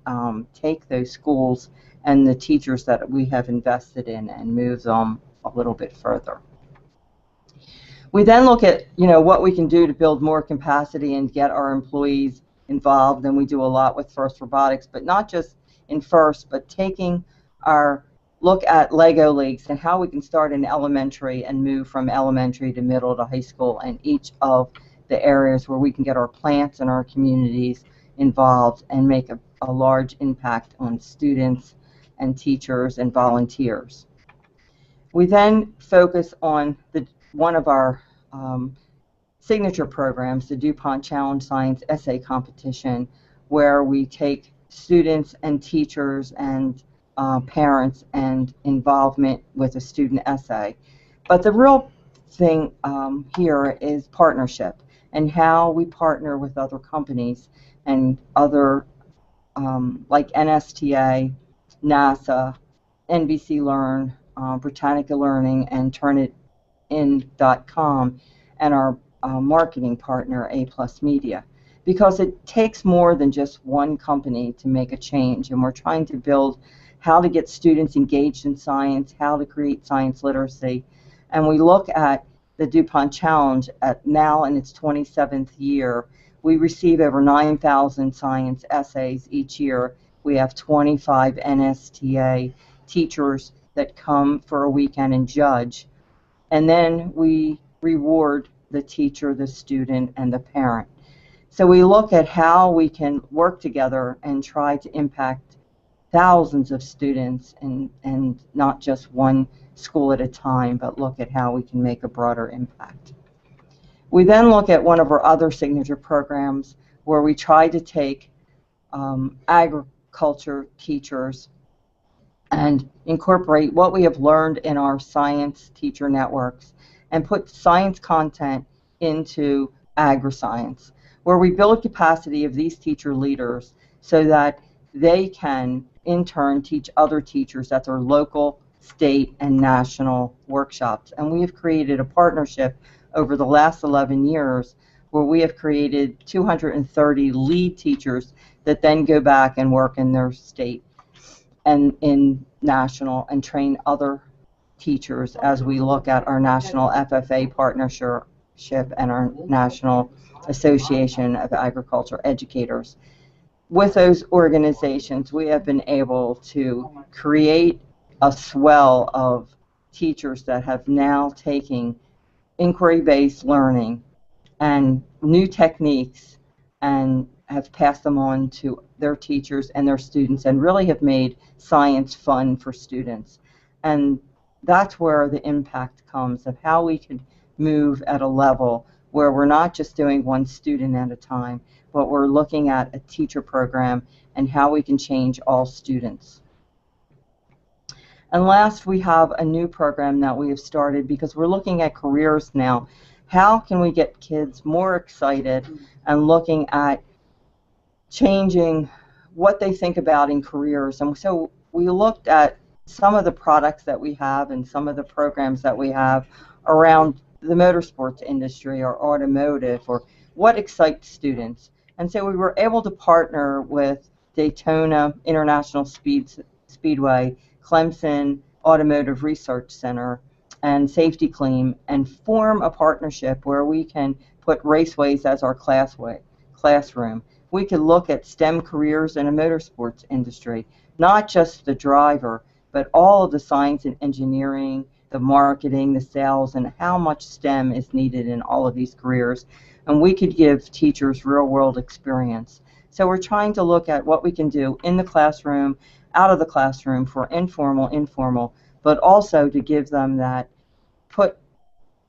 take those schools and the teachers that we have invested in and move them a little bit further. We then look at what we can do to build more capacity and get our employees involved, and we do a lot with FIRST Robotics, but not just in FIRST, but taking our look at Lego Leagues and how we can start in elementary and move from elementary to middle to high school, and each of the areas where we can get our plants and our communities involved and make a large impact on students and teachers and volunteers. We then focus on one of our signature programs, the DuPont Challenge Science Essay Competition, where we take students and teachers and parents and involvement with a student essay. But the real thing here is partnership and how we partner with other companies and other like NSTA, NASA, NBC Learn, Britannica Learning, and TurnItIn.com, and our marketing partner, A+ Media, because it takes more than just one company to make a change, and we're trying to build how to get students engaged in science, how to create science literacy, and we look at the DuPont Challenge now in its 27th year, We receive over 9,000 science essays each year. We have 25 NSTA teachers that come for a weekend and judge. And then we reward the teacher, the student, and the parent. So we look at how we can work together and try to impact thousands of students and not just one school at a time, but look at how we can make a broader impact. We then look at one of our other signature programs where we try to take agriculture teachers and incorporate what we have learned in our science teacher networks and put science content into agri-science, where we build capacity of these teacher leaders so that they can in turn teach other teachers at their local, state, and national workshops. And we have created a partnership over the last 11 years where we have created 230 lead teachers that then go back and work in their state and in national and train other teachers as we look at our national FFA partnership and our National Association of Agriculture Educators. With those organizations, we have been able to create a swell of teachers that have now taken inquiry-based learning and new techniques and have passed them on to their teachers and their students and really have made science fun for students. And that's where the impact comes of how we can move at a level where we're not just doing one student at a time, but we're looking at a teacher program and how we can change all students. And last, we have a new program that we have started because we're looking at careers now. How can we get kids more excited and looking at changing what they think about in careers? And so we looked at some of the products that we have and some of the programs that we have around the motorsports industry or automotive or what excites students. And so we were able to partner with Daytona International Speedway, Clemson Automotive Research Center, and Safety Clean and form a partnership where we can put raceways as our classroom. We could look at STEM careers in a motorsports industry, not just the driver, but all of the science and engineering, the marketing, the sales, and how much STEM is needed in all of these careers. And we could give teachers real-world experience. So we're trying to look at what we can do in the classroom, out of the classroom for informal, but also to give them that put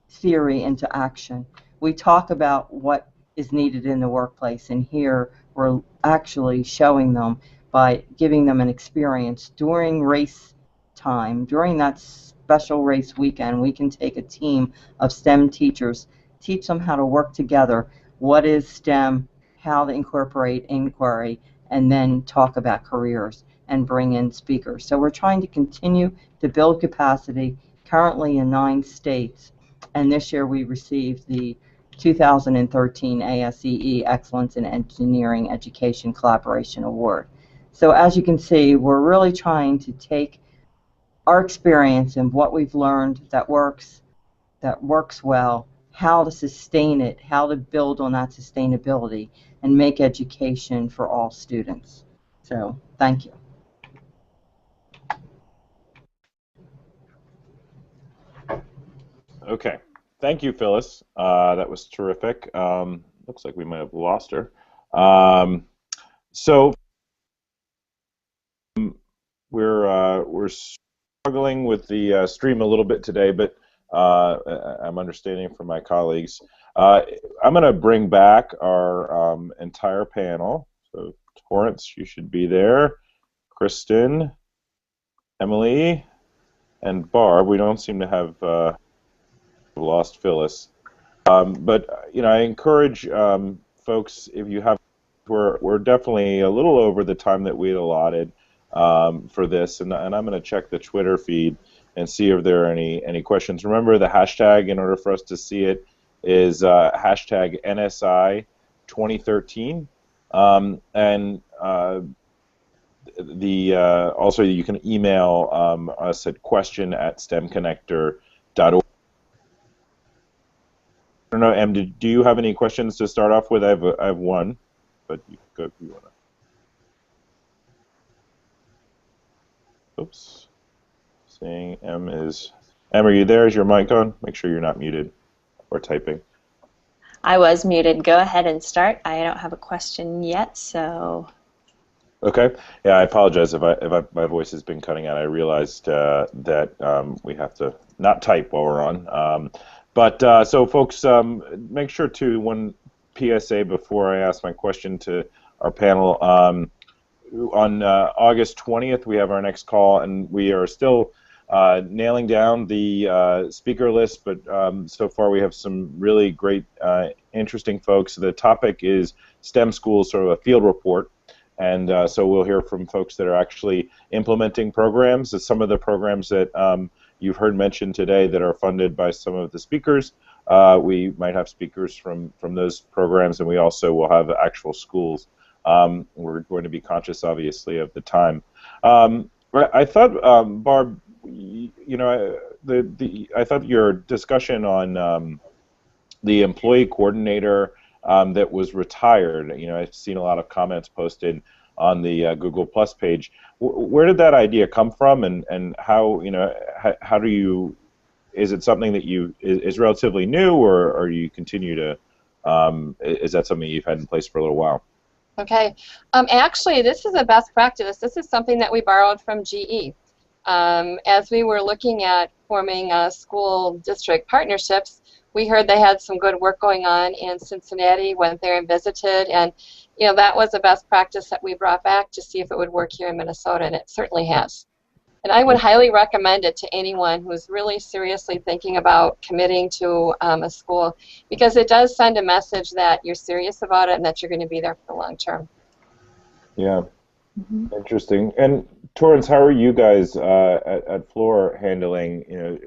theory into action. We talk about what is needed in the workplace, and here we're actually showing them by giving them an experience during race time, during that special race weekend. We can take a team of STEM teachers, teach them how to work together, what is STEM, how to incorporate inquiry, and then talk about careers and bring in speakers. So we're trying to continue to build capacity currently in 9 states, and this year we received the 2013 ASEE Excellence in Engineering Education Collaboration Award. So as you can see, we're really trying to take our experience and what we've learned that works well, how to sustain it, how to build on that sustainability, and make education for all students. So thank you. Okay. Thank you, Phyllis. That was terrific. Looks like we might have lost her. So we're struggling with the stream a little bit today, but I'm understanding from my colleagues. I'm going to bring back our entire panel. So Torrance, you should be there. Kristen, Emily, and Barb. We don't seem to have lost Phyllis. But you know, I encourage folks, if you have, we're definitely a little over the time that we had allotted for this, and I'm going to check the Twitter feed and see if there are any questions. Remember, the hashtag, in order for us to see it, is hashtag NSI 2013, and also you can email us at question@stemconnector.org. I don't know, Em, do you have any questions to start off with? I have one, but you go if you want to. Oops. Saying Em, are you there? Is your mic on? Make sure you're not muted or typing. I was muted. Go ahead and start. I don't have a question yet, so. Okay. Yeah, I apologize if my voice has been cutting out. I realized that we have to not type while we're on. So folks, make sure to, one PSA before I ask my question to our panel. On August 20th, we have our next call, and we are still nailing down the speaker list, but so far we have some really great, interesting folks. The topic is STEM schools, sort of a field report. And so we'll hear from folks that are actually implementing programs. Some of the programs that you've heard mentioned today that are funded by some of the speakers. We might have speakers from those programs, and we also will have actual schools. We're going to be conscious, obviously, of the time. I thought, Barb, I thought your discussion on the employee coordinator that was retired. I've seen a lot of comments posted on the Google Plus page. Where did that idea come from, and how how do you? Is it something that is relatively new, or you continue to? Is that something you've had in place for a little while? Okay. Actually, this is a best practice. This is something that we borrowed from GE. As we were looking at forming school district partnerships, we heard they had some good work going on in Cincinnati, went there and visited, and that was a best practice that we brought back to see if it would work here in Minnesota, and it certainly has. And I would highly recommend it to anyone who's really seriously thinking about committing to a school, because it does send a message that you're serious about it and that you're going to be there for the long term. Yeah, interesting. And Torrance, how are you guys at Fluor handling?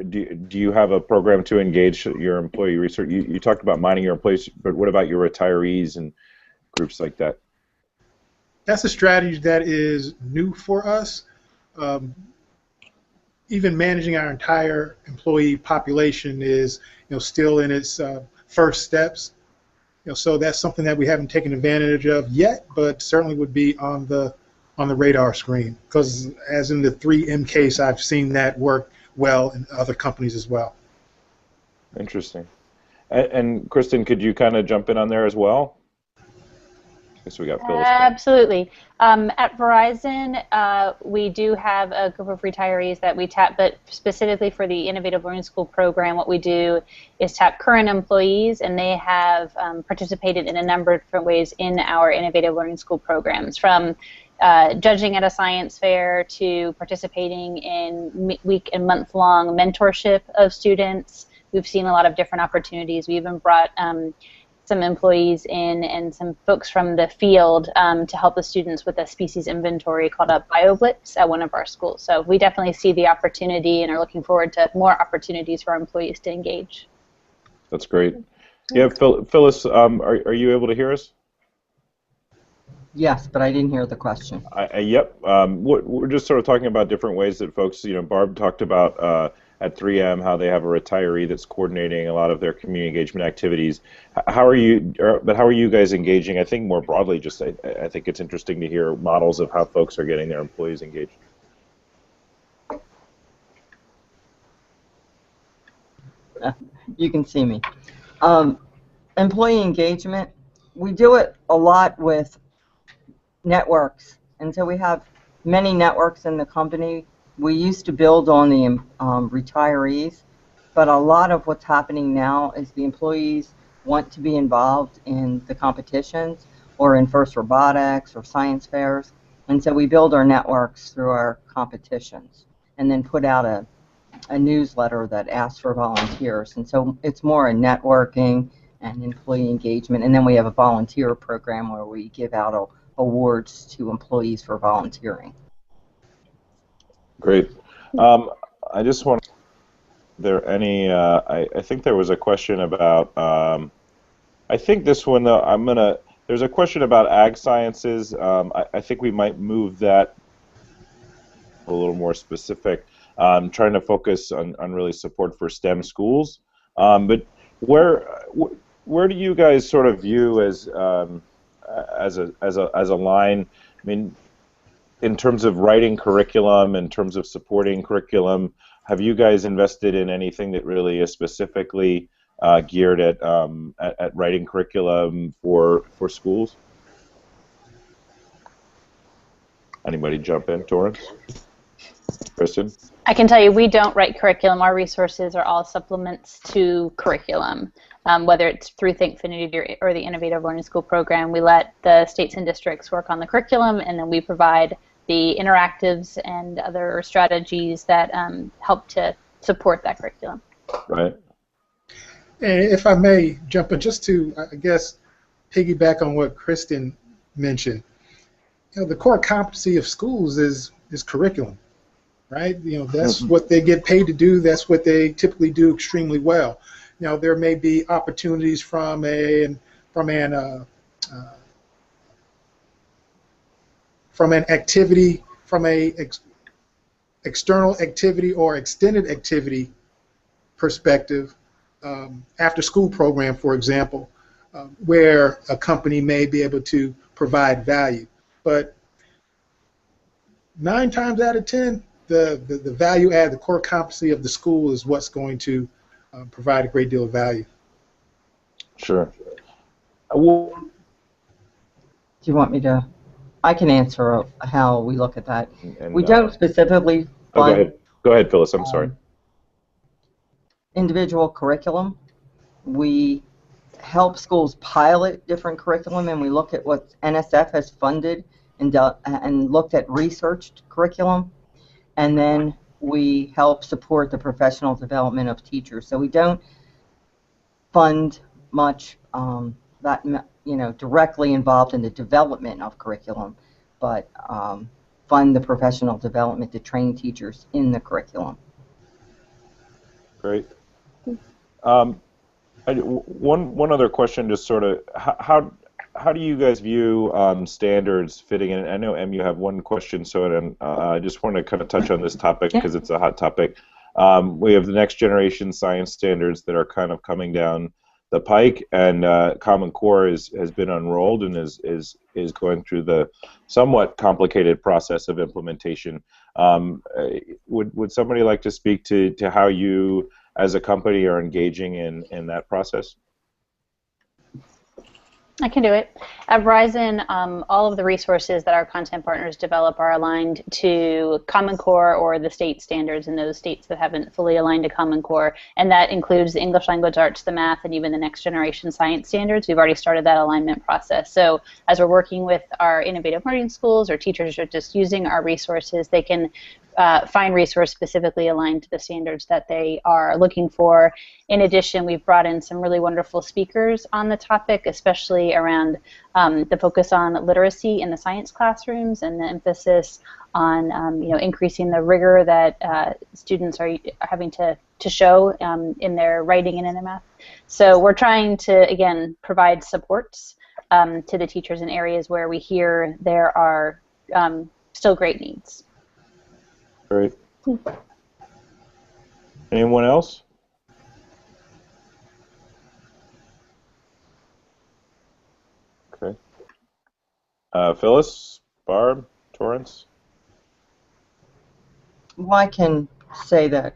Do you have a program to engage your employee research? You talked about mining your employees, but what about your retirees and groups like that? That's a strategy that is new for us. Even managing our entire employee population is, still in its first steps. So that's something that we haven't taken advantage of yet, but certainly would be on the radar screen. Because as in the 3M case, I've seen that work well in other companies as well. Interesting. And Kristen, could you kind of jump in on there as well? I guess we got Phyllis. Absolutely. At Verizon, we do have a group of retirees that we tap, but specifically for the Innovative Learning School program, what we do is tap current employees, and they have participated in a number of different ways in our Innovative Learning School programs, from judging at a science fair to participating in week and month-long mentorship of students. We've seen a lot of different opportunities. We even brought some employees in and some folks from the field to help the students with a species inventory called a BioBlitz at one of our schools. So we definitely see the opportunity and are looking forward to more opportunities for our employees to engage. That's great. Yeah, Phyllis, are you able to hear us? Yes, but I didn't hear the question. Yep. We're just sort of talking about different ways that folks, Barb talked about at 3M, how they have a retiree that's coordinating a lot of their community engagement activities. How are you guys engaging? I think more broadly, just I think it's interesting to hear models of how folks are getting their employees engaged. You can see me. Employee engagement, we do it a lot with networks, and so we have many networks in the company. We used to build on the retirees, but a lot of what's happening now is the employees want to be involved in the competitions or in FIRST Robotics or science fairs, and so we build our networks through our competitions and then put out a newsletter that asks for volunteers, and so it's more a networking and employee engagement, and then we have a volunteer program where we give out awards to employees for volunteering. Great. I just want. There any? I think there was a question about. I think this one though. There's a question about ag sciences. I think we might move that a little more specific. Trying to focus on really support for STEM schools. But Where do you guys sort of view as a line? I mean, in terms of writing curriculum, in terms of supporting curriculum, have you guys invested in anything that really is specifically geared at writing curriculum for schools? Anybody jump in, Torrance? Kristen? I can tell you we don't write curriculum. Our resources are all supplements to curriculum, whether it's through Thinkfinity or the Innovative Learning School program. We let the states and districts work on the curriculum, and then we provide the interactives and other strategies that help to support that curriculum. Right. And if I may jump in, just to, I guess, piggyback on what Kristen mentioned, the core competency of schools is curriculum, right? That's what they get paid to do. That's what they typically do extremely well. There may be opportunities from an activity, from external activity or extended activity perspective, after school program, for example, where a company may be able to provide value. But 9 times out of 10, the value add, the core competency of the school is what's going to provide a great deal of value. Sure. Do you want me to? I can answer how we look at that. We don't specifically fund. Go ahead, Phyllis. I'm sorry. Individual curriculum. We help schools pilot different curriculum, and we look at what NSF has funded and looked at researched curriculum, and then we help support the professional development of teachers. So we don't fund much directly involved in the development of curriculum, but fund the professional development to train teachers in the curriculum. Great. One other question, just sort of, how do you guys view standards fitting in? I know, Em, you have one question, so I just want to kind of touch on this topic because it's a hot topic. We have the next generation science standards that are kind of coming down the pike, and Common Core has been unrolled and is going through the somewhat complicated process of implementation. Would somebody like to speak to how you, as a company, are engaging in that process? I can do it. At Verizon, all of the resources that our content partners develop are aligned to Common Core or the state standards in those states that haven't fully aligned to Common Core, and that includes the English language arts, the math, and even the next generation science standards. We've already started that alignment process. So as we're working with our innovative learning schools or teachers are just using our resources, they can find resource specifically aligned to the standards that they are looking for. In addition, we've brought in some really wonderful speakers on the topic, especially around the focus on literacy in the science classrooms and the emphasis on increasing the rigor that students are having to show in their writing and in their math. So we're trying to, again, provide supports to the teachers in areas where we hear there are still great needs. Great. Anyone else? Okay. Phyllis, Barb, Torrance? Well, I can say that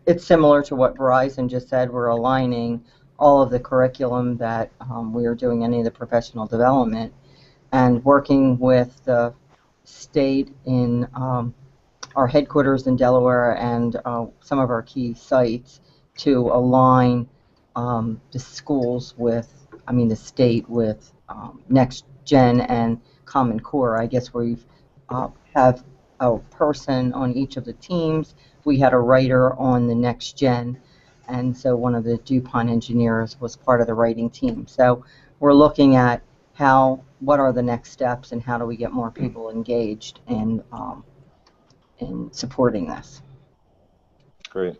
it's similar to what Verizon just said. We're aligning all of the curriculum that we are doing, any of the professional development, and working with the state in our headquarters in Delaware and some of our key sites to align the schools with, the state with Next Gen and Common Core. I guess we have a person on each of the teams. We had a writer on the Next Gen, and so one of the DuPont engineers was part of the writing team. So we're looking at what are the next steps and how do we get more people engaged in supporting this. Great.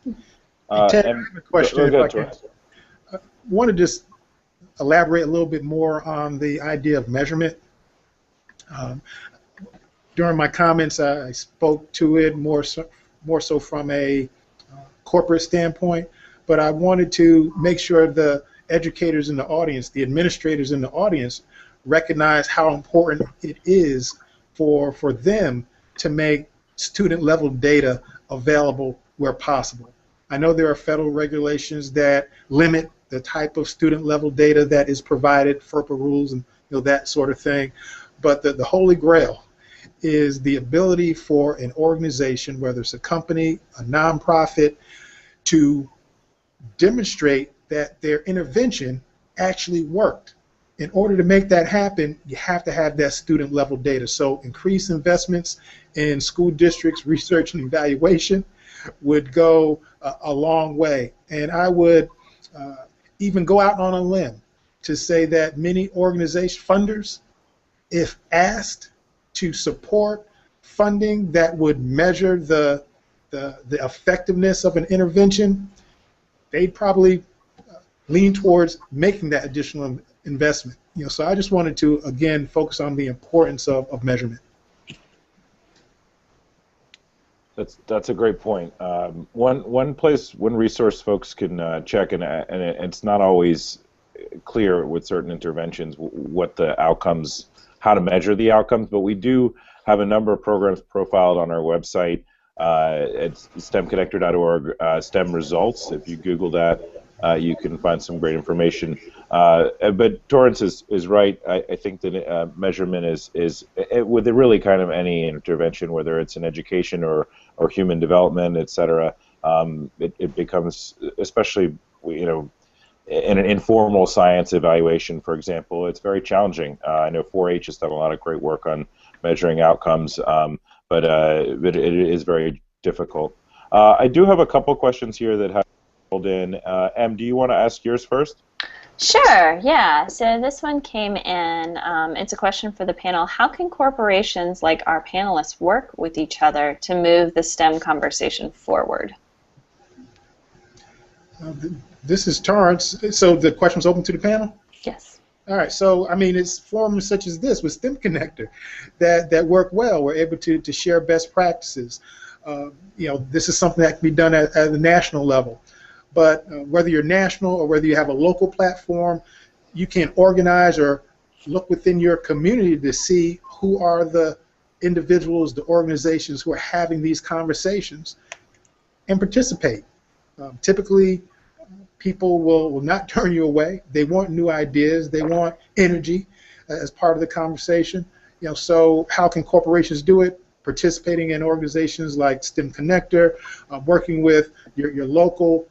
Ted, I have a question. I want to just elaborate a little bit more on the idea of measurement. During my comments, I spoke to it more so from a corporate standpoint, but I wanted to make sure the educators in the audience, the administrators in the audience, recognize how important it is for them to make student level data available where possible. I know there are federal regulations that limit the type of student level data that is provided, FERPA rules and that sort of thing, but the holy grail is the ability for an organization, whether it's a company, a nonprofit, to demonstrate that their intervention actually worked. In order to make that happen, you have to have that student level data. So increased investments in school districts' research and evaluation would go a long way. And I would even go out on a limb to say that many organization funders, if asked to support funding that would measure the effectiveness of an intervention, they'd probably lean towards making that additional investment. So I just wanted to again focus on the importance of measurement. That's a great point. One resource folks can check, and it's not always clear with certain interventions what the outcomes, how to measure the outcomes, but we do have a number of programs profiled on our website. It's stemconnector.org, STEM results. If you Google that, you can find some great information. But Torrance is right. I think that measurement is with really kind of any intervention, whether it's in education or human development, et cetera, it becomes, especially in an informal science evaluation, for example, it's very challenging. I know 4-H has done a lot of great work on measuring outcomes, but it is very difficult. I do have a couple questions here that have rolled in. Em, do you want to ask yours first? Sure, yeah. So this one came in. It's a question for the panel. How can corporations like our panelists work with each other to move the STEM conversation forward? This is Torrance. So the question was open to the panel? Yes. All right. So, I mean, it's forums such as this with STEM Connector that work well. We're able to share best practices. This is something that can be done at the national level. But whether you're national or whether you have a local platform, you can organize or look within your community to see who are the individuals, the organizations who are having these conversations and participate. Typically, people will not turn you away. They want new ideas. They want energy as part of the conversation. So how can corporations do it? Participating in organizations like STEM Connector, working with your local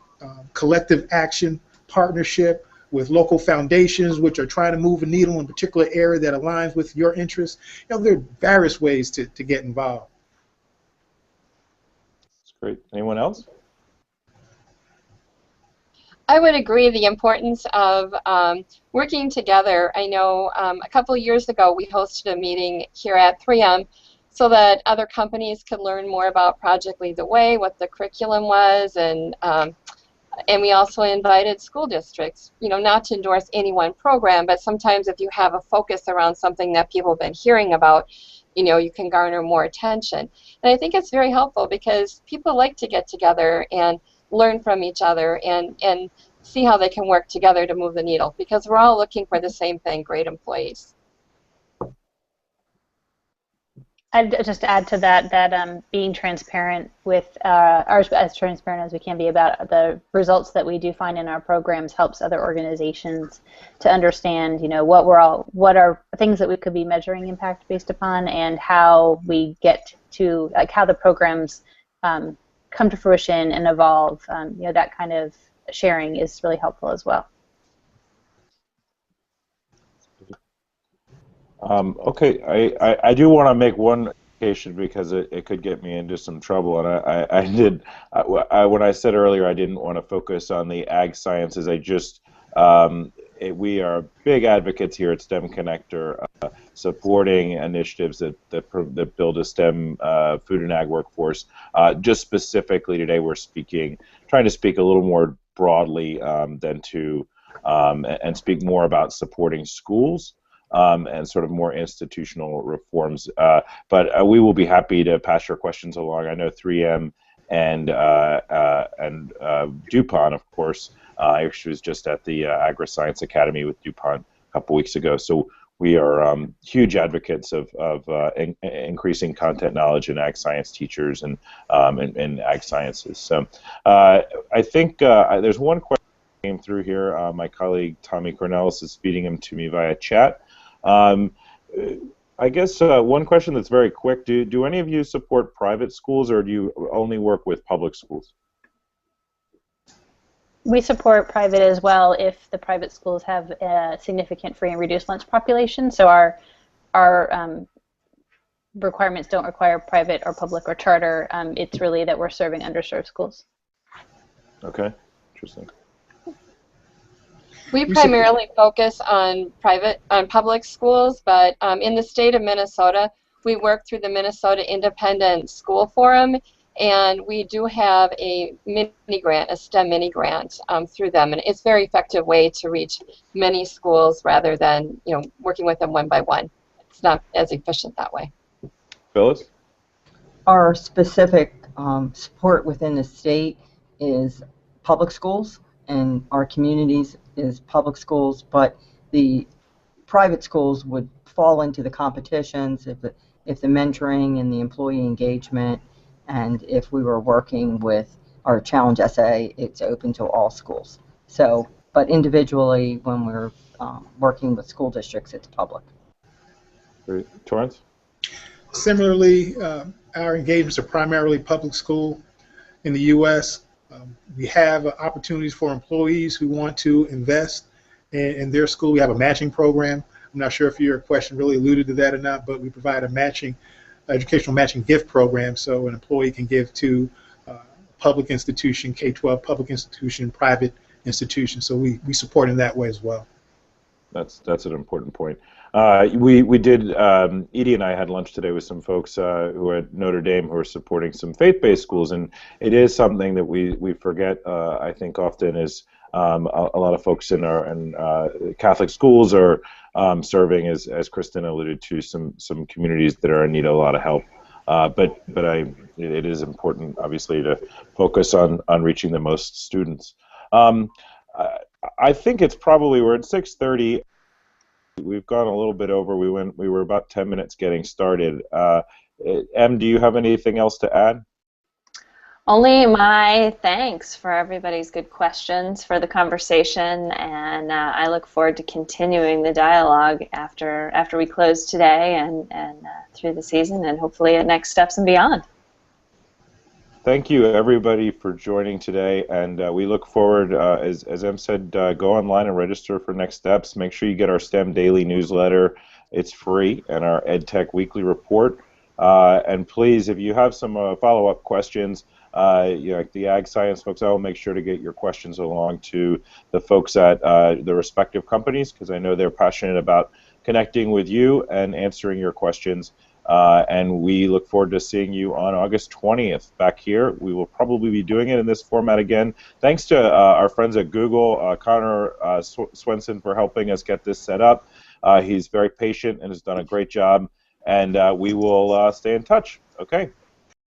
collective action partnership with local foundations which are trying to move a needle in a particular area that aligns with your interests. There are various ways to get involved. That's great. Anyone else? I would agree the importance of working together. I know a couple years ago we hosted a meeting here at 3M so that other companies could learn more about Project Lead the Way, what the curriculum was, and we also invited school districts, not to endorse any one program, but sometimes if you have a focus around something that people have been hearing about, you can garner more attention. And I think it's very helpful because people like to get together and learn from each other and see how they can work together to move the needle, because we're all looking for the same thing, great employees. I'd just add to that being transparent with, as transparent as we can be about the results that we do find in our programs helps other organizations to understand, what are things that we could be measuring impact based upon, and how we get to, how the programs come to fruition and evolve. That kind of sharing is really helpful as well. Okay, I do want to make one clarification because it could get me into some trouble, and when I said earlier I didn't want to focus on the ag sciences, we are big advocates here at STEM Connector, supporting initiatives that build a STEM food and ag workforce. Just specifically today, we're trying to speak a little more broadly and speak more about supporting schools and sort of more institutional reforms. But we will be happy to pass your questions along. I know 3M and DuPont, of course. I was just at the Agri-Science Academy with DuPont a couple weeks ago. So we are huge advocates of increasing content knowledge in ag science teachers and in ag sciences. So I think there's one question that came through here. My colleague Tommy Cornelis is feeding them to me via chat. I guess one question that's very quick, do any of you support private schools, or do you only work with public schools? We support private as well if the private schools have a significant free and reduced lunch population. So our requirements don't require private or public or charter. It's really that we're serving underserved schools. Okay, interesting. We primarily focus on public schools, but in the state of Minnesota, we work through the Minnesota Independent School Forum, and we do have a mini grant, a STEM mini grant through them, and it's a very effective way to reach many schools rather than working with them one by one. It's not as efficient that way. Phyllis? Our specific support within the state is public schools, and our communities is public schools, but the private schools would fall into the competitions if the mentoring and the employee engagement, and if we were working with our challenge essay, it's open to all schools. So, but individually, when we're working with school districts, it's public. Great. Torrance? Similarly, our engagements are primarily public school in the U.S. We have opportunities for employees who want to invest in their school. We have a matching program. I'm not sure if your question really alluded to that or not, but we provide a educational matching gift program, so an employee can give to a public institution, K-12 public institution, private institution. So we support in that way as well. That's an important point. We did, Edie and I had lunch today with some folks who are at Notre Dame who are supporting some faith-based schools, and it is something that we forget, I think, often is a lot of folks in Catholic schools are serving, as Kristen alluded to, some communities that are in need of a lot of help. But it is important, obviously, to focus on reaching the most students. I think it's probably, we're at 6:30. We've gone a little bit over. We were about 10 minutes getting started. Em, do you have anything else to add? Only my thanks for everybody's good questions, for the conversation, and I look forward to continuing the dialogue after we close today and through the season, and hopefully at Next Steps and beyond. Thank you, everybody, for joining today, and we look forward, as Em said, go online and register for Next Steps. Make sure you get our STEM Daily newsletter. It's free, and our EdTech Weekly Report. And please, if you have some follow-up questions, like the ag science folks, I will make sure to get your questions along to the folks at the respective companies, because I know they're passionate about connecting with you and answering your questions. And we look forward to seeing you on August 20th back here. We will probably be doing it in this format again. Thanks to our friends at Google, Connor Swenson, for helping us get this set up. He's very patient and has done a great job. And we will stay in touch. Okay.